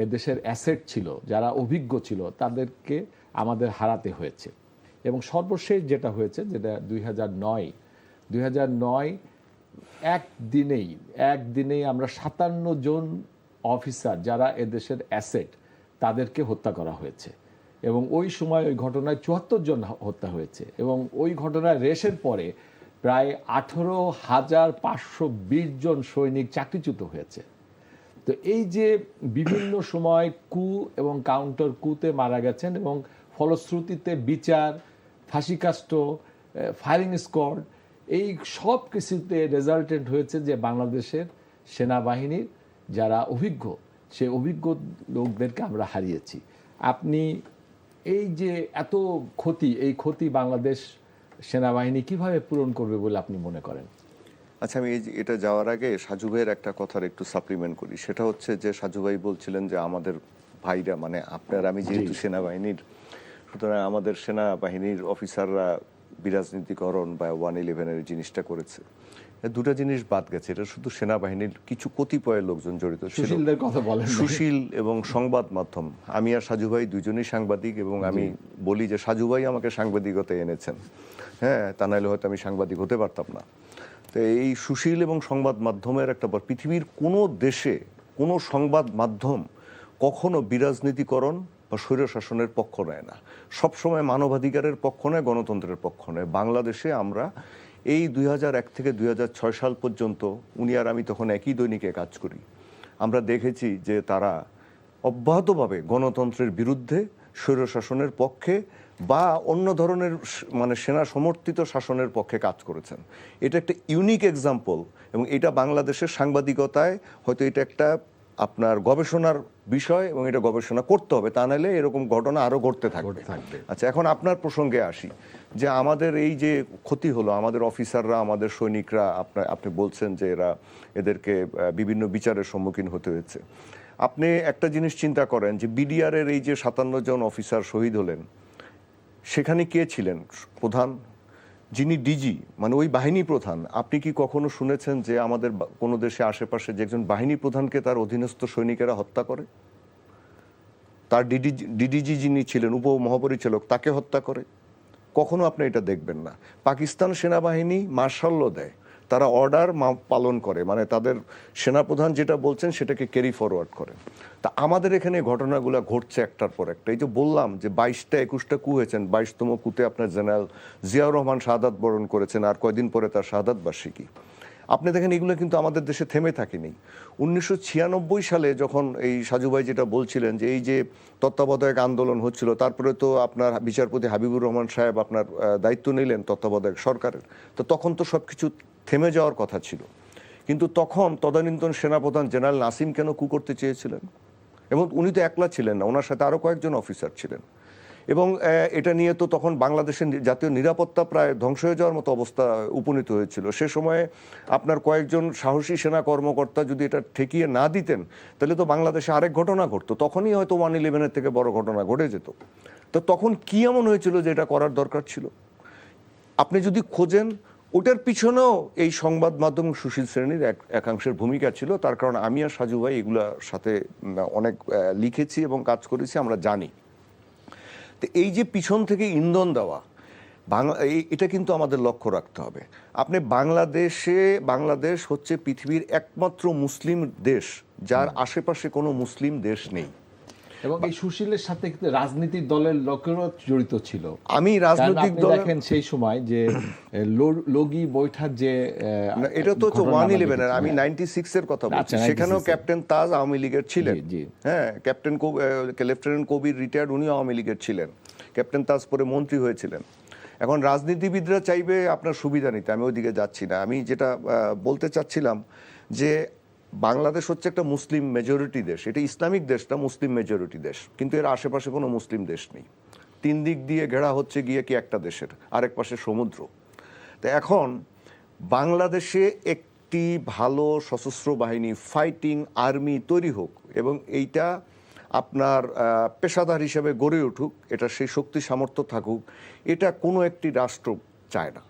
এদেশের অ্যাসেট ছিল, যারা অভিজ্ঞ ছিল, তাদেরকে আমাদের হারাতে হয়েছে। এবং সর্বশেষ যেটা হয়েছে, যেটা 2009 একদিনেই আমরা 57 জন অফিসার যারা এদেশের অ্যাসেট, তাদেরকে হত্যা করা হয়েছে। এবং ওই সময় ওই ঘটনায় 74 জন হত্যা হয়েছে, এবং ওই ঘটনায় রেশের পরে প্রায় 18,520 জন সৈনিক চাকরিচ্যুত হয়েছে। তো এই যে বিভিন্ন সময় এবং কাউন্টার কুতে মারা গেছেন, এবং ফলশ্রুতিতে বিচার, ফাঁসিকাষ্ট, ফায়ারিং স্কোয়াড, এই সব কিছুতে রেজাল্টেন্ট হয়েছে যে বাংলাদেশের সেনাবাহিনীর যারা অভিজ্ঞ, সে অভিজ্ঞ লোকদেরকে আমরা হারিয়েছি। আপনি এই যে এত ক্ষতি, এই ক্ষতি বাংলাদেশ সেনাবাহিনী কিভাবে পূরণ করবে বলে আপনি মনে করেন? আচ্ছা, আমি এটা যাওয়ার আগে সাজু ভাইয়ের একটা কথার একটু সাপ্লিমেন্ট করি। সেটা হচ্ছে যে সাজু ভাই বলছিলেন যে আমাদের ভাইরা, মানে আপনার আমি যেহেতু সেনাবাহিনীর, সুতরাং আমাদের সেনাবাহিনীর অফিসাররা বিরাজনীতিকরণ বা 111-এর জিনিসটা করেছে। দুটা জিনিস বাদ গেছে। এটা শুধু সেনাবাহিনীর কিছু কতিপয় লোকজন জড়িত ছিল, সুশীলদের কথা বলেন, সুশীল এবং সংবাদ মাধ্যম। আমি আর সাজু ভাই দুজনই সাংবাদিক, এবং আমি বলি যে সাজু ভাই আমাকে সাংবাদিকতায় এনেছেন, হ্যাঁ, তা নাহলে হয়তো আমি সাংবাদিক হতে পারতাম না। তো এই সুশীল এবং সংবাদ মাধ্যমের একটা, পৃথিবীর কোনো দেশে কোনো সংবাদ মাধ্যম কখনো বিরাজনীতিকরণ বা স্বৈরশাসনের পক্ষ নেয় না, সবসময় মানবাধিকারের পক্ষ নেয়, গণতন্ত্রের পক্ষ নেয়। বাংলাদেশে আমরা এই 2001 থেকে 2006 সাল পর্যন্ত, উনি আর আমি তখন একই দৈনিকে কাজ করি, আমরা দেখেছি যে তারা অব্যাহতভাবে গণতন্ত্রের বিরুদ্ধে, স্বৈরশাসনের পক্ষে বা অন্য ধরনের মানে সেনা সমর্থিত শাসনের পক্ষে কাজ করেছেন। এটা একটা ইউনিক এক্সাম্পল, এবং এটা বাংলাদেশের সাংবাদিকতায় হয়তো এটা একটা আপনার গবেষণার বিষয়, এবং এটা গবেষণা করতে হবে, তা নাহলে এরকম ঘটনা আরো ঘটতে থাকবে। আচ্ছা, এখন আপনার প্রসঙ্গে আসি, যে আমাদের এই যে ক্ষতি হলো, আমাদের অফিসাররা, আমাদের সৈনিকরা, আপনি বলছেন যে এদেরকে বিভিন্ন বিচারের সম্মুখীন হতে হয়েছে। আপনি একটা জিনিস চিন্তা করেন যে বিডিআরের এই যে 57 জন অফিসার শহীদ হলেন, সেখানে কে ছিলেন প্রধান? যিনি ডিজি, মানে ওই বাহিনী প্রধান। আপনি কি কখনো শুনেছেন যে আমাদের কোনো দেশে আশেপাশে যে একজন বাহিনী প্রধানকে তার অধীনস্থ সৈনিকেরা হত্যা করে? তার ডিডিজি যিনি ছিলেন, উপমহাপরিচালক, তাকে হত্যা করে? কখনো আপনি এটা দেখবেন না। পাকিস্তান সেনাবাহিনী মার্শাল ল দেয়, তারা অর্ডার পালন করে, মানে তাদের সেনাপ্রধান যেটা বলছেন সেটাকে ক্যারি ফরওয়ার্ড করে। তা আমাদের এখানে ঘটনাগুলো ঘটছে একটার পর একটা। এই যে বললাম যে 22টা 21টা কু হয়েছেন, 22তম কুতে আপনার জেনারেল জিয়াউর রহমান শাহাদাত বরণ করেছেন, আর কয়দিন পরে তার শাহাদাত বার্ষিকী। আপনি দেখেন এগুলো কিন্তু আমাদের দেশে থেমে থাকেনি। 1996 সালে যখন এই সাজু ভাই যেটা বলছিলেন যে এই যে তত্ত্বাবধায়ক আন্দোলন হচ্ছিল, তারপরে তো আপনার বিচারপতি হাবিবুর রহমান সাহেব আপনার দায়িত্ব নিলেন তত্ত্বাবধায়ক সরকারের, তো তখন তো সব কিছু থেমে যাওয়ার কথা ছিল। কিন্তু তখন তদানীন্তন সেনাপ্রধান জেনারেল নাসিম কেন কু করতে চেয়েছিলেন? এবং উনি তো একলা ছিলেন না, ওনার সাথে আরও কয়েকজন অফিসার ছিলেন। এবং এটা নিয়ে তো তখন বাংলাদেশের জাতীয় নিরাপত্তা প্রায় ধ্বংস হয়ে যাওয়ার মতো অবস্থা উপনীত হয়েছিল। সে সময়ে আপনার কয়েকজন সাহসী সেনা কর্মকর্তা যদি এটা ঠেকিয়ে না দিতেন, তাহলে তো বাংলাদেশে আরেক ঘটনা ঘটতো, তখনই হয়তো 111-এর থেকে বড় ঘটনা ঘটে যেত। তো তখন কি এমন হয়েছিল যে এটা করার দরকার ছিল? আপনি যদি খোঁজেন, ওটার পিছনেও এই সংবাদ মাধ্যম সুশীল শ্রেণীর একাংশের ভূমিকা ছিল। তার কারণ আমি আর সাজু ভাই এগুলার সাথে অনেক লিখেছি এবং কাজ করেছি, আমরা জানি। তো এই যে পিছন থেকে ইন্ধন দেওয়া, এটা কিন্তু আমাদের লক্ষ্য রাখতে হবে। আপনি বাংলাদেশ হচ্ছে পৃথিবীর একমাত্র মুসলিম দেশ যার আশেপাশে কোনো মুসলিম দেশ নেই। এবং এই সুশীলের সাথে কিন্তু রাজনৈতিক দলের লোকেরও জড়িত ছিল। আমি রাজনৈতিক দল দেখেন সেই সময় যে লগি বৈঠার যে এটা তো 111-এর, আমি 96-এর কথা বলছি। সেখানেও ক্যাপ্টেন তাজ আওয়ামী লীগের ছিলেন। হ্যাঁ, লেফটেন্যান্ট কবির রিটায়ার্ড, উনিও আওয়ামী লীগের ছিলেন। ক্যাপ্টেন তাজ পরে মন্ত্রী হয়েছিলেন। এখন রাজনীতিবিদরা চাইবে আপনার সুবিধা নিতে, আমি ওইদিকে যাচ্ছি না। আমি যেটা বলতে চাচ্ছিলাম যে বাংলাদেশ হচ্ছে একটা মুসলিম মেজরিটি দেশ, এটা ইসলামিক দেশ না, মুসলিম মেজরিটি দেশ, কিন্তু এর আশেপাশে কোনো মুসলিম দেশ নেই। 3 দিক দিয়ে ঘেরা হচ্ছে গিয়ে কি একটা দেশের, আরেক পাশে সমুদ্র। তো এখন বাংলাদেশে একটি ভালো সশস্ত্র বাহিনী, ফাইটিং আর্মি তৈরি হোক এবং এইটা আপনার পেশাদার হিসেবে গড়ে উঠুক, এটা সেই শক্তি সামর্থ্য থাকুক, এটা কোনো একটি রাষ্ট্র চায় না।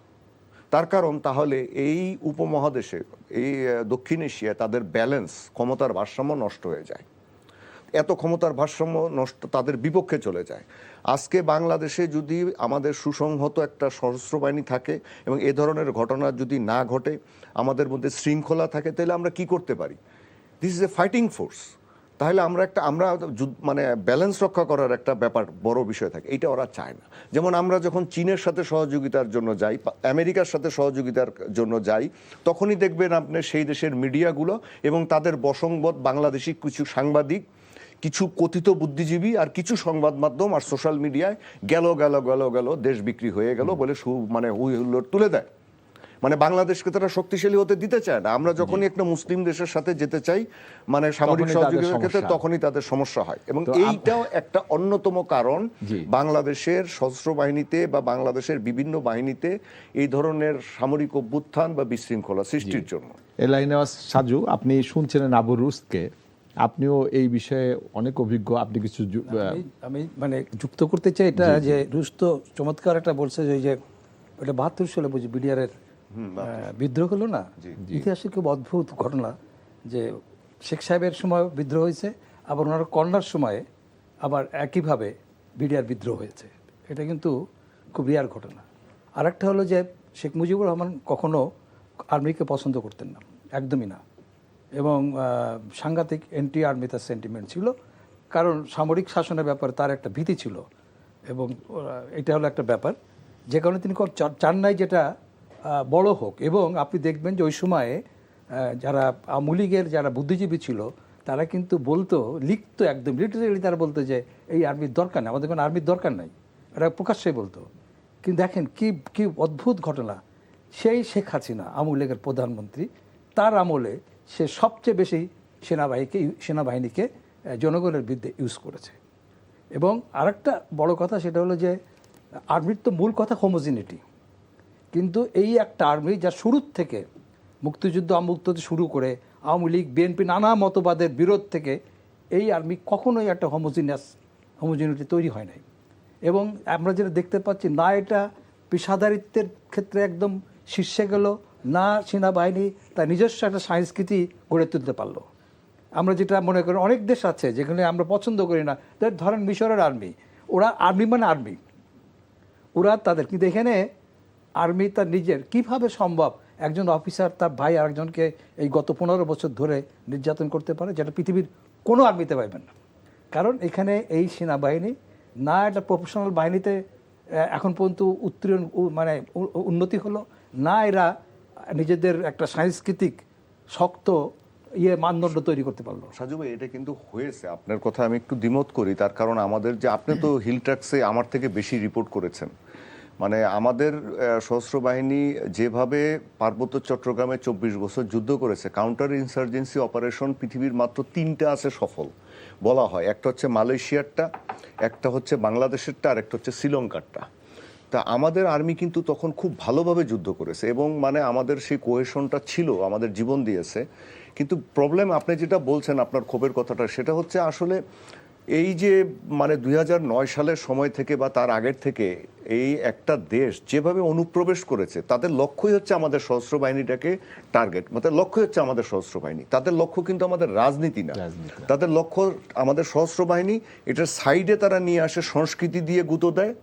তার কারণ তাহলে এই উপমহাদেশে, এই দক্ষিণ এশিয়ায় তাদের ব্যালেন্স, ক্ষমতার ভারসাম্য নষ্ট হয়ে যায়। এত ক্ষমতার ভারসাম্য নষ্ট, তাদের বিপক্ষে চলে যায়। আজকে বাংলাদেশে যদি আমাদের সুসংহত একটা সশস্ত্র বাহিনী থাকে এবং এ ধরনের ঘটনা যদি না ঘটে, আমাদের মধ্যে শৃঙ্খলা থাকে, তাহলে আমরা কি করতে পারি? This is a fighting force. তাহলে আমরা মানে ব্যালেন্স রক্ষা করার একটা ব্যাপার, বড় বিষয় থাকে, এইটা ওরা চায় না। যেমন আমরা যখন চীনের সাথে সহযোগিতার জন্য যাই, আমেরিকার সাথে সহযোগিতার জন্য যাই, তখনই দেখবেন আপনি সেই দেশের মিডিয়াগুলো এবং তাদের বশংবদ বাংলাদেশি কিছু সাংবাদিক, কিছু কথিত বুদ্ধিজীবী আর কিছু সংবাদ মাধ্যম আর সোশ্যাল মিডিয়ায় গেল দেশ বিক্রি হয়ে গেল বলে মানে হুই হুল্লোড় তুলে দেয়। মানে বাংলাদেশকে তারা শক্তিশালী হতে দিতে চায় না। আমরা যখনই একটা মুসলিম দেশের সাথে যেতে চাই, মানে সামরিক সহযোগিতার ক্ষেত্রে, তখনই তাদের সমস্যা হয়। এবং এইটাও একটা অন্যতম কারণ বাংলাদেশের সশস্ত্র বাহিনীতে বা বাংলাদেশের বিভিন্ন বাহিনীতে এই ধরনের সামরিক অভ্যুত্থান বা বিশৃঙ্খলা সৃষ্টির জন্য। এলাইনে সাজু, আপনি শুনছিলেন আবু রুস্তকে, আপনিও এই বিষয়ে অনেক অভিজ্ঞ, আপনি কিছু আমি মানে যুক্ত করতে চাই এটা যে রুস্ত চমৎকার একটা বলছে যে এটা 72 সালে বুঝি বিডিআরের বিদ্রোহ হলো না, ইতিহাসে খুব অদ্ভুত ঘটনা যে শেখ সাহেবের সময় বিদ্রোহ হয়েছে, আবার ওনার কন্যার সময়ে আবার একইভাবে বিডিআর বিদ্রোহ হয়েছে। এটা কিন্তু খুব রিয়ার ঘটনা। আর একটা হলো যে শেখ মুজিবুর রহমান কখনো আর্মিকে পছন্দ করতেন না, একদমই না। এবং সাংঘাতিক এন্টি আর্মি তার সেন্টিমেন্ট ছিল, কারণ সামরিক শাসনের ব্যাপারে তার একটা ভীতি ছিল। এবং এটা হলো একটা ব্যাপার যে কারণে তিনি চান নাই যেটা বড় হোক। এবং আপনি দেখবেন যে ওই সময়ে যারা আওয়ামী লীগের যারা বুদ্ধিজীবী ছিল, তারা কিন্তু বলতো, লিখতো একদম লিটারেলি, তারা বলতো যে এই আর্মির দরকার নেই, আমাদের কোনো আর্মির দরকার নাই, এটা প্রকাশ্যে বলতো। কিন্তু দেখেন কি অদ্ভুত ঘটনা, সেই শেখ হাসিনা আওয়ামী লীগের প্রধানমন্ত্রী, তার আমলে সে সবচেয়ে বেশি সেনাবাহিনীকে জনগণের বিরুদ্ধে ইউজ করেছে। এবং আরেকটা বড় কথা সেটা হলো যে আর্মির তো মূল কথা হোমোজিনিটি, কিন্তু এই একটা আর্মি যা শুরুর থেকে মুক্তিযুদ্ধ আমুক্ত শুরু করে আওয়ামী লীগ বিএনপি নানা মতবাদের বিরোধ থেকে এই আর্মি কখনোই একটা হোমোজিনিটি তৈরি হয় নাই। এবং আমরা যেটা দেখতে পাচ্ছি, না এটা পেশাদারিত্বের ক্ষেত্রে একদম শীর্ষে গেল, না সেনাবাহিনী তার নিজস্ব একটা সংস্কৃতি গড়ে তুলতে পারলো। আমরা যেটা মনে করি অনেক দেশ আছে যেখানে আমরা পছন্দ করি না, ধরেন মিশরের আর্মি, ওরা আর্মি মানে আর্মি, ওরা তাদের, কিন্তু এখানে আর্মি তার নিজের, কিভাবে সম্ভব একজন অফিসার তার ভাই আরেকজনকে এই গত 15 বছর ধরে নির্যাতন করতে পারে, যেটা পৃথিবীর কোনো আর্মিতে পাইবেন না। কারণ এখানে এই সেনাবাহিনী না একটা প্রফেশনাল বাহিনীতে এখন পর্যন্ত মানে উন্নতি হলো, না এরা নিজেদের একটা সাংস্কৃতিক শক্ত মানদণ্ড তৈরি করতে পারলো। সাজু ভাই, এটা কিন্তু হয়েছে, আপনার কথা আমি একটু দ্বিমত করি। তার কারণ আমাদের যে, আপনি তো হিল ট্র্যাক্সে আমার থেকে বেশি রিপোর্ট করেছেন, মানে আমাদের সশস্ত্র বাহিনী যেভাবে পার্বত্য চট্টগ্রামে 24 বছর যুদ্ধ করেছে, কাউন্টার ইনসার্জেন্সি অপারেশন পৃথিবীর মাত্র 3টা আছে সফল বলা হয়। একটা হচ্ছে মালয়েশিয়ারটা, একটা হচ্ছে বাংলাদেশেরটা, আর একটা হচ্ছে শ্রীলঙ্কারটা। তা আমাদের আর্মি কিন্তু তখন খুব ভালোভাবে যুদ্ধ করেছে এবং মানে আমাদের সেই কোহেশনটা ছিল, আমাদের জীবন দিয়েছে। কিন্তু প্রবলেম আপনি যেটা বলছেন আপনার ক্ষোভের কথাটা, সেটা হচ্ছে আসলে এই যে মানে 2009 সালের সময় থেকে বা তার আগের থেকে এই একটা দেশ যেভাবে অনুপ্রবেশ করেছে, তাদের লক্ষ্যই হচ্ছে আমাদের সশস্ত্র বাহিনীটাকে টার্গেট, মানে লক্ষ্য হচ্ছে আমাদের সশস্ত্র বাহিনী। তাদের লক্ষ্য কিন্তু আমাদের রাজনীতি না, তাদের লক্ষ্য আমাদের সশস্ত্র বাহিনী। এটার সাইডে তারা নিয়ে আসে সংস্কৃতি দিয়ে গুঁতো দেয়,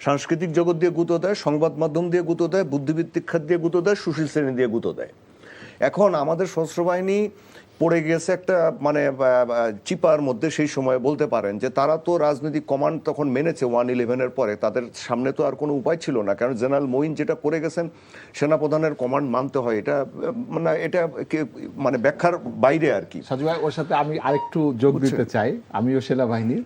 সাংস্কৃতিক জগৎ দিয়ে গুঁতো দেয়, সংবাদ মাধ্যম দিয়ে গুঁতো দেয়, বুদ্ধিবৃত্তিক খাত দিয়ে গুঁতো দেয়, সুশীল শ্রেণী দিয়ে গুঁতো দেয়। এখন আমাদের সশস্ত্র বাহিনী পড়ে গেছে একটা মানে চিপার মধ্যে। সেই সময় বলতে পারেন যে তারা তো রাজনৈতিক কমান্ড তখন মেনেছে 1/11-এর পরে, তাদের সামনে তো আর কোনো উপায় ছিল না, কারণ জেনারেল মঈন যেটা করে গেছেন সেনাপ্রধানের কমান্ড মানতে হয়। এটা মানে এটা মানে ব্যাখ্যার বাইরে আর কি। সাজু ভাই, ওর সাথে আমি আরেকটু যোগ দিতে চাই, আমিও সেনাবাহিনীর।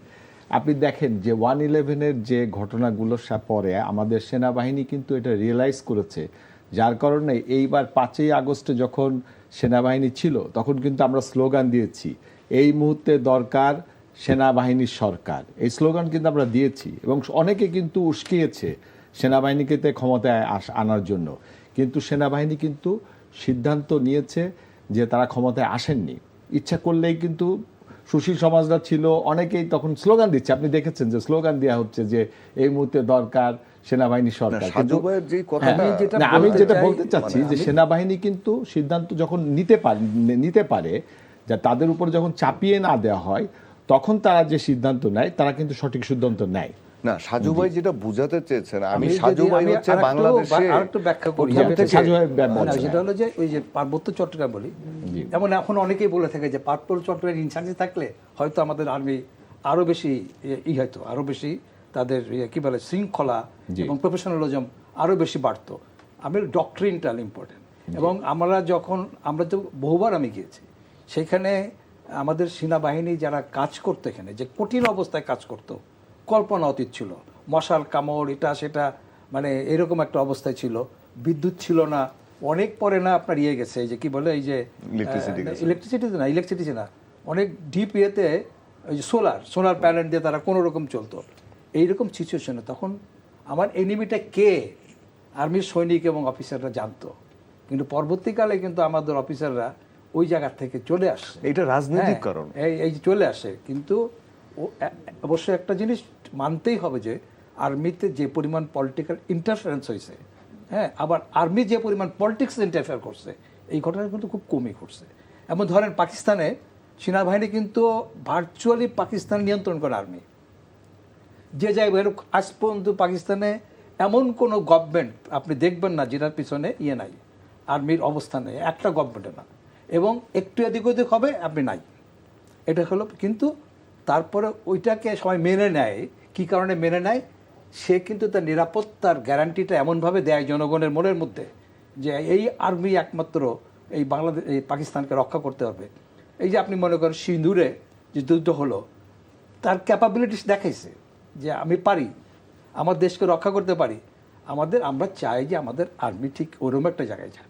আপনি দেখেন যে 1/11-এর যে ঘটনাগুলোর পরে আমাদের সেনাবাহিনী কিন্তু এটা রিয়েলাইজ করেছে, যার কারণে এইবার 5ই আগস্টে যখন সেনাবাহিনী ছিল তখন কিন্তু আমরা স্লোগান দিয়েছি, এই মুহূর্তে দরকার সেনাবাহিনীর সরকার। এই স্লোগান কিন্তু আমরা দিয়েছি এবং অনেকে কিন্তু উস্কিয়েছে সেনাবাহিনীকে ক্ষমতায় আনার জন্য, কিন্তু সেনাবাহিনী কিন্তু সিদ্ধান্ত নিয়েছে যে তারা ক্ষমতায় আসেননি। ইচ্ছা করলেই কিন্তু সুশীল সমাজরা ছিল, অনেকেই তখন স্লোগান দিচ্ছে, আপনি দেখেছেন যে স্লোগান দেওয়া হচ্ছে যে এই মুহূর্তে দরকার সেনাবাহিনী সরকার। আমি যেটা বলতে চাচ্ছি যে সেনাবাহিনী কিন্তু সিদ্ধান্ত যখন নিতে পারে যে তাদের উপর যখন চাপিয়ে না দেওয়া হয়, তখন তারা যে সিদ্ধান্ত নেয় তারা কিন্তু সঠিক সিদ্ধান্ত নেয় না। সাজু ভাই যেটা বুঝাতে চেয়েছেন, আমি সাজু ভাই হচ্ছে বাংলাদেশে আরেকটু ব্যাখ্যা করি। সেটা হলো যে ওই যে পার্বত্য চট্টগ্রাম বলি, এমন এখন অনেকেই বলে থাকে যে পার্বত্য চট্টগ্রাম ইনচার্জে থাকলে হয়তো আমাদের আর্মি আরো বেশি হয়তো আরো বেশি তাদের কি বলে শৃঙ্খলা এবং প্রফেশনালিজম আরো বেশি বাড়তো। আমি ডক্ট্রিনটা ইম্পর্টেন্ট। এবং আমরা তো বহুবার আমি গিয়েছি, সেখানে আমাদের সেনাবাহিনী যারা কাজ করতো এখানে, যে কঠিন অবস্থায় কাজ করতো, কল্পনা অতীত ছিল। মশাল কামড় এটা সেটা, মানে এরকম একটা অবস্থায় ছিল। বিদ্যুৎ ছিল না, অনেক পরে না আপনার গেছে এই যে কি বলে এই যে ইলেকট্রিসিটি না, অনেক ডিপ ইয়েতে ওই যে সোলার প্যানেল দিয়ে তারা কোনো রকম চলতো। এইরকম সিচুয়েশনে তখন আমার এনিমিটা কে, আর্মির সৈনিক এবং অফিসাররা জানতো, কিন্তু পরবর্তীকালে কিন্তু আমাদের অফিসাররা ওই জায়গা থেকে চলে আসে। এটা রাজনৈতিক কারণ, এই চলে আসে। কিন্তু অবশ্যই একটা জিনিস মানতেই হবে যে আর্মিতে যে পরিমাণ পলিটিক্যাল ইন্টারফারেন্স হয়েছে, হ্যাঁ, আবার আর্মি যে পরিমাণ পলিটিক্স ইন্টারফেয়ার করছে, এই ঘটনা কিন্তু খুব কমই ঘটছে। এমন ধরেন পাকিস্তানে সেনাবাহিনী কিন্তু ভার্চুয়ালি পাকিস্তান নিয়ন্ত্রণ করে আর্মি। যে জায়গায় আজ পর্যন্ত পাকিস্তানে এমন কোনো গভর্নমেন্ট আপনি দেখবেন না যেটার পিছনে নাই, আর্মির অবস্থান নেই, একটা গভর্নমেন্টে না, এবং একটু এদিক ওদিক হবে আপনি নাই, এটা হলো। কিন্তু তারপরে ওইটাকে সবাই মেনে নেয়। কি কারণে মেনে নেয়? সে কিন্তু তার নিরাপত্তার গ্যারান্টিটা এমনভাবে দেয় জনগণের মনের মধ্যে যে এই আর্মি একমাত্র এই পাকিস্তানকে রক্ষা করতে হবে। এই যে আপনি মনে করেন সিঁদুরে যে যুদ্ধ হলো, তার ক্যাপাবিলিটিস দেখাইছে যে আমি পারি, আমার দেশকে রক্ষা করতে পারি। আমরা চাই যে আমাদের আর্মি ঠিক ওরকম একটা জায়গায় যায়।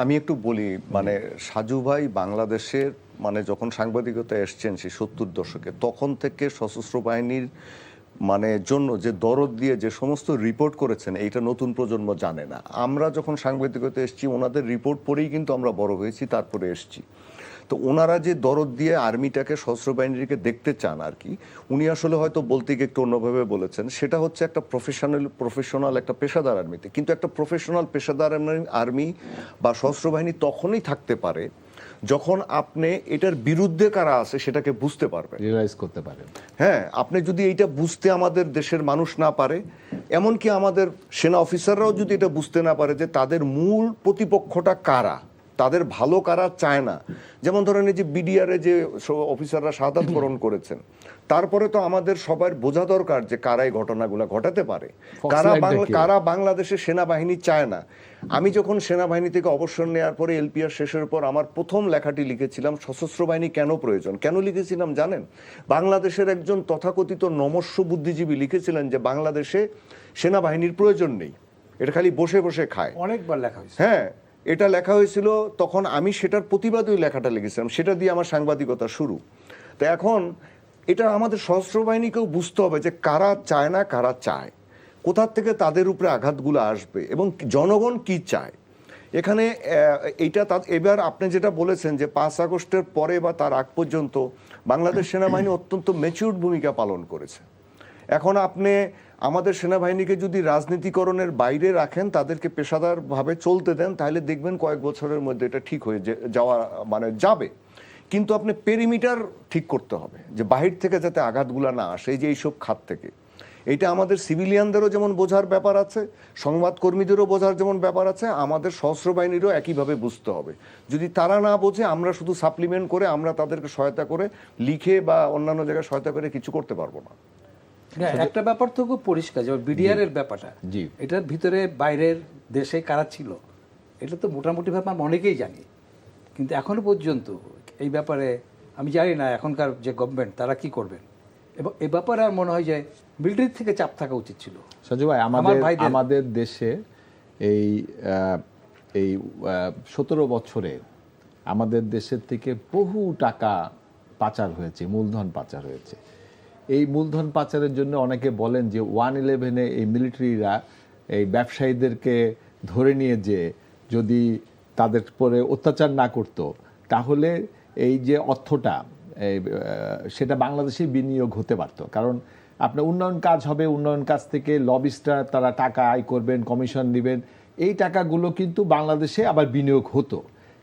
আমি একটু বলি, মানে সাজু ভাই বাংলাদেশের মানে যখন সাংবাদিকতা এসছেন সেই 70 দশকে, তখন থেকে সশস্ত্র বাহিনীর মানে জন্য যে দরদ দিয়ে যে সমস্ত রিপোর্ট করেছেন, এইটা নতুন প্রজন্ম জানে না। আমরা যখন সাংবাদিকতা এসছি ওনাদের রিপোর্ট পড়েই কিন্তু আমরা বড় হয়েছি, তারপরে এসছি। তো ওনারা যে দরদ দিয়ে আর্মিটাকে সশস্ত্র বাহিনীকে দেখতে চান আর কি, উনি আসলে হয়তো বলতে গিয়ে একটু অন্যভাবে বলেছেন। সেটা হচ্ছে একটা প্রফেশনাল একটা পেশাদার আর্মিতে। কিন্তু একটা প্রফেশনাল পেশাদার আর্মি বা সশস্ত্র বাহিনী তখনই থাকতে পারে যখন আপনি এটার বিরুদ্ধে কারা আছে সেটাকে বুঝতে পারবেন, রিয়েলাইজ করতে পারেন। হ্যাঁ, আপনি যদি এইটা বুঝতে আমাদের দেশের মানুষ না পারে, এমনকি আমাদের সেনা অফিসাররাও যদি এটা বুঝতে না পারে যে তাদের মূল প্রতিপক্ষটা কারা, তাদের ভালো কারা চায় না। যেমন ধরেন এই যে বিডিআর যে অফিসাররা শাহাদাত বরণ করেছেন, তারপরে তো আমাদের সবার বোঝা দরকার যে কারা এই ঘটনাগুলো ঘটাতে পারে, কারা বাংলাদেশের সেনাবাহিনী চায় না। আমি যখন সেনাবাহিনী থেকে অবসর নেওয়ার পরে এলপিআর শেষের পর আমার প্রথম লেখাটি লিখেছিলাম সশস্ত্র বাহিনী কেন প্রয়োজন। কেন লিখেছিলাম জানেন? বাংলাদেশের একজন তথাকথিত নমস্য বুদ্ধিজীবী লিখেছিলেন যে বাংলাদেশে সেনাবাহিনীর প্রয়োজন নেই, এটা খালি বসে বসে খায়। অনেকবার লেখা হয়েছে। হ্যাঁ, এটা লেখা হয়েছিল, তখন আমি সেটার প্রতিবাদে ওই লেখাটা লিখেছিলাম, সেটা দিয়ে আমার সাংবাদিকতা শুরু। তো এখন এটা আমাদের সশস্ত্র বাহিনীকেও বুঝতে হবে যে কারা চায় না, কারা চায়, কোথার থেকে তাদের উপরে আঘাতগুলো আসবে এবং জনগণ কি চায়। এখানে এইটা এবার আপনি যেটা বলেছেন যে 5 আগস্টের পরে বা তার আগ পর্যন্ত বাংলাদেশ সেনাবাহিনী অত্যন্ত ম্যাচিউরড ভূমিকা পালন করেছে। এখন আপনি আমাদের সেনাবাহিনীকে যদি রাজনীতিকরণের বাইরে রাখেন, তাদেরকে পেশাদারভাবে চলতে দেন, তাহলে দেখবেন কয়েক বছরের মধ্যে এটা ঠিক হয়ে যাওয়া মানে যাবে। কিন্তু আপনি পেরিমিটার ঠিক করতে হবে যে বাহির থেকে যাতে আঘাতগুলো না আসে, এই যে এইসব খাত থেকে। এটা আমাদের সিভিলিয়ানদেরও যেমন বোঝার ব্যাপার আছে, সংবাদকর্মীদেরও বোঝার যেমন ব্যাপার আছে, আমাদের সশস্ত্র বাহিনীরও একইভাবে বুঝতে হবে। যদি তারা না বোঝে, আমরা শুধু সাপ্লিমেন্ট করে, আমরা তাদেরকে সহায়তা করে লিখে বা অন্যান্য জায়গায় সহায়তা করে কিছু করতে পারবো না। একটা ব্যাপার তো খুব পরিষ্কার, যেমন বিডিআর এর ব্যাপারটা, জি, এটার ভিতরে বাইরের দেশে কারা ছিল এটা তো মোটামুটি ভাবে আমরা অনেকেই জানি, কিন্তু এখনো পর্যন্ত এই ব্যাপারে আমি জানি না এখনকার যে গভর্নমেন্ট তারা কি করবেন। এবং এ ব্যাপারে আর মনে হয় যে মিলিটারি থেকে চাপ থাকা উচিত ছিল। সঞ্জয় ভাই, আমাদের দেশে এই 17 বছরে আমাদের দেশের থেকে বহু টাকা পাচার হয়েছে, মূলধন পাচার হয়েছে। এই মূলধন পাচারের জন্য অনেকে বলেন যে 1/11 এই মিলিটারিরা এই ব্যবসায়ীদেরকে ধরে নিয়ে যে যদি তাদের পরে অত্যাচার না করত, তাহলে এই যে অর্থটা সেটা বাংলাদেশে বিনিয়োগ হতে পারত। কারণ আপনার উন্নয়ন কাজ হবে, উন্নয়ন কাজ থেকে লবিস্টরা তারা টাকা আয় করবেন, কমিশন নেবেন, এই টাকাগুলো কিন্তু বাংলাদেশে আবার বিনিয়োগ হতো।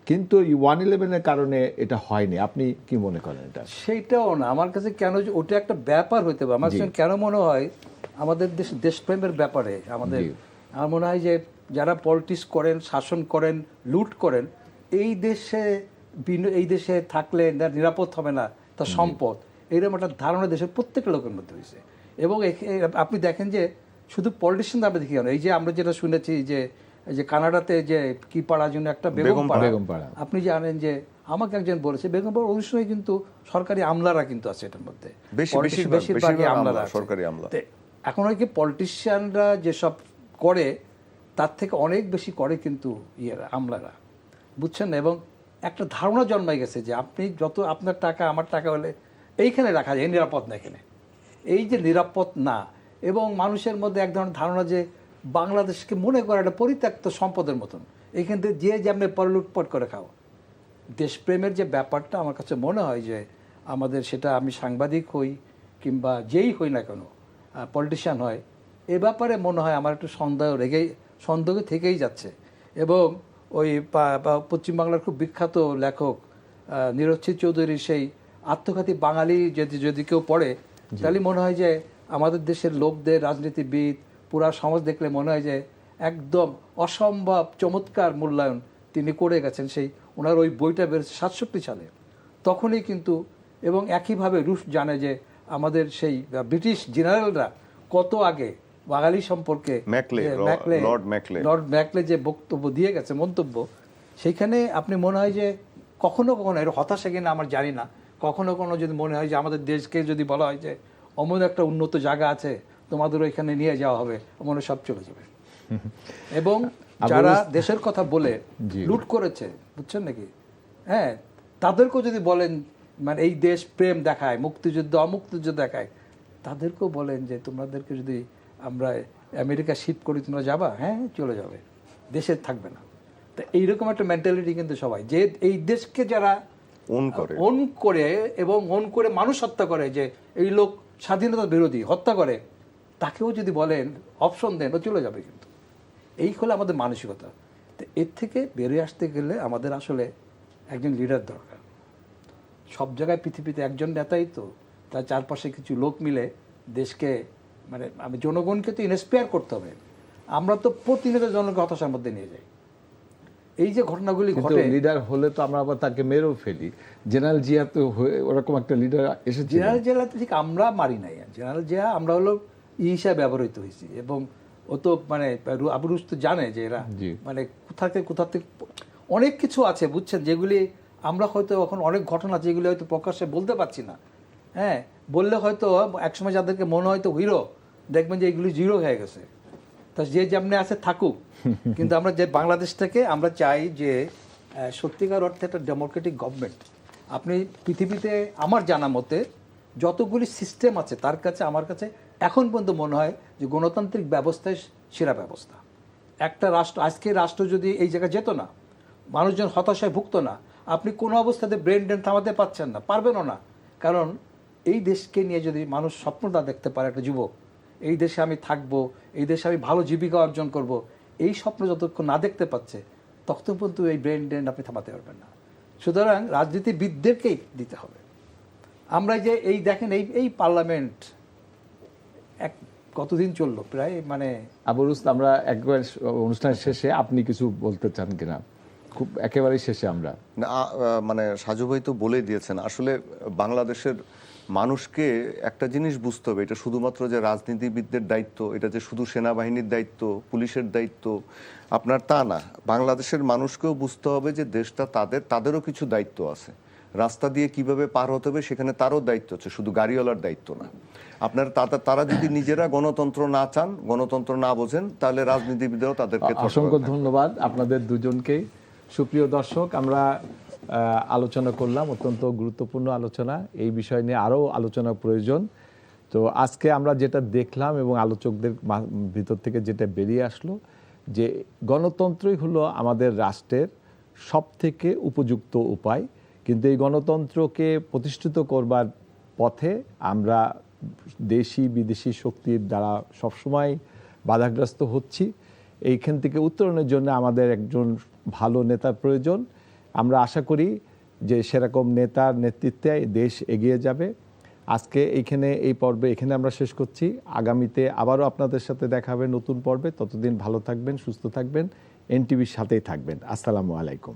কিন্তু 1/11 কারণে এটা হয়নি। আপনি কি মনে করেন এটা? সেইটাও না, আমার কাছে কেন ওটা একটা ব্যাপার হইতে হবে। আমার কাছে কেন মনে হয় আমাদের দেশপ্রেমের ব্যাপারে আমার মনে হয় যে যারা পলিটিক্স করেন, শাসন করেন, লুট করেন, এই দেশে থাকলে নিরাপদ হবে না, তার সম্পদ, এইরকম একটা ধারণা দেশের প্রত্যেকটা লোকের মধ্যে হয়েছে। এবং আপনি দেখেন যে শুধু পলিটিশিয়ান আমরা দেখি কেন, এই যে আমরা যেটা শুনেছি যে কানাডাতে যে কি পাড়ার জন্য একটা বেগমপাড়া, আপনি জানেন যে আমাকে একজন বলেছে বেগমপাড়ার ওই সময় কিন্তু সরকারি আমলারা কিন্তু আছে এটার মধ্যে, বেশিরভাগই আমলারা সরকারি আমলা। এখন হয় কি পলিটিশিয়ানরা যেসব করে তার থেকে অনেক বেশি করে কিন্তু আমলারা, বুঝছেন না? এবং একটা ধারণা জন্মাই গেছে যে আপনি যত আপনার টাকা আমার টাকা হলে এইখানে রাখা যায়, নিরাপদ না এখানে, এই যে নিরাপদ না। এবং মানুষের মধ্যে এক ধরনের ধারণা যে বাংলাদেশকে মনে করে একটা পরিত্যক্ত সম্পদের মতন, এইখান থেকে যে যেমনি পরে লুটপাট করে খাও। দেশপ্রেমের যে ব্যাপারটা আমার কাছে মনে হয় যে আমাদের, সেটা আমি সাংবাদিক হই কিংবা যেই হই না কেন, পলিটিশিয়ান হয়, এ ব্যাপারে মনে হয় আমার একটু সন্দেহ থেকেই যাচ্ছে। এবং ওই পশ্চিমবাংলার খুব বিখ্যাত লেখক নিরচ্ছিদ চৌধুরীর সেই আত্মঘাতী বাঙালি যদি কেউ পড়ে, তাহলে মনে হয় যে আমাদের দেশের লোকদের, রাজনীতিবিদ, পুরা সমাজ দেখলে মনে হয় যে একদম অসম্ভব চমৎকার মূল্যায়ন তিনি করে গেছেন। সেই ওনার ওই বইটা বেরোচ্ছে 67 সালে, তখনই কিন্তু। এবং একইভাবে রুশ জানে যে আমাদের সেই ব্রিটিশ জেনারেলরা কত আগে বাঙালি সম্পর্কে লর্ড ম্যাকলে যে বক্তব্য দিয়ে গেছে, মন্তব্য, সেইখানে আপনি মনে হয় যে কখনো কখনো এর হতাশা কিনা আমার জানি না, কখনো কখনো যদি মনে হয় যে আমাদের দেশকে যদি বলা হয় যে অমন একটা উন্নত জায়গা আছে, তোমাদের ওইখানে নিয়ে যাওয়া হবে, মনে সব চলে যাবে। এবং যারা দেশের কথা বলে লুট করেছে, বুঝছেন নাকি, হ্যাঁ, তাদেরকেও যদি বলেন, মানে এই দেশ প্রেম দেখায়, মুক্তিযুদ্ধ অমুক্তিযুদ্ধ দেখায়, তাদেরকেও বলেন যে তোমাদেরকে যদি আমরা আমেরিকা শিফট করি তোমরা যাবা, হ্যাঁ চলে যাবে, দেশে থাকবে না। তো এইরকম একটা মেন্টালিটি কিন্তু সবাই, যে এই দেশকে যারা ওন করে এবং ওন করে মানুষ হত্যা করে, যে এই লোক স্বাধীনতা বিরোধী, হত্যা করে, তাকেও যদি বলেন অপশন দেন, ও চলে যাবে। কিন্তু এই হলো আমাদের মানসিকতা। তো এর থেকে বেরিয়ে আসতে গেলে আমাদের আসলে একজন লিডার দরকার। সব জায়গায় পৃথিবীতে একজন নেতাই তো, তার চারপাশে কিছু লোক মিলে দেশকে মানে আমি জনগণকে তো ইন্সপায়ার করতে হবে। আমরা তো প্রতিনিয়ত জনগণকে হতাশার মধ্যে নিয়ে যাই। এই যে ঘটনাগুলি কিন্তু ঘটে, লিডার হলে তো আমরা আবার তাকে মেরেও ফেলি। জেনারেল জিয়া তো ওরকম একটা লিডার এসেছে। জেনারেল জিয়াতে ঠিক আমরা মারি নাই। জেনারেল জিয়া আমরা হলো হিসাবে ব্যবহৃত হয়েছি, এবং ও তো মানে আবু রুস তো জানে যে এরা জি। মানে কোথা থেকে অনেক কিছু আছে বুঝছেন, যেগুলি আমরা হয়তো এখন অনেক ঘটনা যেগুলি হয়তো প্রকাশ্যে বলতে পারছি না। হ্যাঁ, বললে হয়তো একসময় যাদেরকে মনে হয়তো হিরো, দেখবেন যে এগুলি জিরো হয়ে গেছে। তা যে যেমনি আছে থাকুক, কিন্তু আমরা যে বাংলাদেশটাকে আমরা চাই যে সত্যিকার অর্থে একটা ডেমোক্রেটিক গভর্নমেন্ট। আপনি পৃথিবীতে আমার জানা মতে যতগুলি সিস্টেম আছে তার কাছে আমার কাছে এখন পর্যন্ত মনে হয় যে গণতান্ত্রিক ব্যবস্থায় সেরা ব্যবস্থা। একটা রাষ্ট্র, আজকে রাষ্ট্র যদি এই জায়গায় যেত না, মানুষজন হতাশায় ভুগতো না, আপনি কোনো অবস্থাতে ব্রেন ড্রেন থামাতে পারছেন না, পারবেনও না। কারণ এই দেশকে নিয়ে যদি মানুষ স্বপ্নটা দেখতে পারে, একটা যুবক এই দেশে আমি থাকবো, এই দেশে আমি ভালো জীবিকা অর্জন করব, এই স্বপ্ন যতক্ষণ না দেখতে পাচ্ছে তখন পর্যন্ত এই ব্রেন ড্রেন আপনি থামাতে পারবেন না। সুতরাং রাজনীতিবিদদেরকেই দিতে হবে। আমরা যে এই দেখেন এই পার্লামেন্ট কতদিন চললো প্রায়, মানে আবু রুস, আমরা একবার অনুষ্ঠানের শেষে আপনি কিছু বলতে চান কিনা? খুব একেবারেই শেষে আমরা না, মানে সাজু ভাই তো বলে দিয়েছেন। আসলে বাংলাদেশের মানুষকে একটা জিনিস বুঝতে হবে, এটা শুধুমাত্র যে রাজনীতিবিদদের দায়িত্ব, এটা যে শুধু সেনাবাহিনীর দায়িত্ব, পুলিশের দায়িত্ব আপনার তা না। বাংলাদেশের মানুষকেও বুঝতে হবে যে দেশটা তাদেরও কিছু দায়িত্ব আছে। রাস্তা দিয়ে কিভাবে পার হতে হবে সেখানে তারও দায়িত্ব আছে, শুধু গাড়িওয়ালার দায়িত্ব না। আপনার তারা যদি নিজেরা গণতন্ত্র না চান, গণতন্ত্র না বোঝেন, তাহলে রাজনীতিবিদরাও তাদেরকে অসংখ্য ধন্যবাদ আপনাদের দুজনকে। সুপ্রিয় দর্শক, আমরা আলোচনা করলাম, অত্যন্ত গুরুত্বপূর্ণ আলোচনা। এই বিষয় নিয়ে আরও আলোচনা প্রয়োজন। তো আজকে আমরা যেটা দেখলাম এবং আলোচকদের ভিতর থেকে যেটা বেরিয়ে আসলো, যে গণতন্ত্রই হলো আমাদের রাষ্ট্রের সবথেকে উপযুক্ত উপায়। কিন্তু এই গণতন্ত্রকে প্রতিষ্ঠিত করবার পথে আমরা দেশি বিদেশি শক্তির দ্বারা সবসময় বাধাগ্রস্ত হচ্ছি। এইখান থেকে উত্তরণের জন্য আমাদের একজন ভালো নেতার প্রয়োজন। আমরা আশা করি যে সেরকম নেতার নেতৃত্বে দেশ এগিয়ে যাবে। আজকে এই পর্বে এখানে আমরা শেষ করছি। আগামীতে আবারও আপনাদের সাথে দেখা হবে নতুন পর্বে। ততদিন ভালো থাকবেন, সুস্থ থাকবেন, এনটিভির সাথেই থাকবেন। আসসালামু আলাইকুম।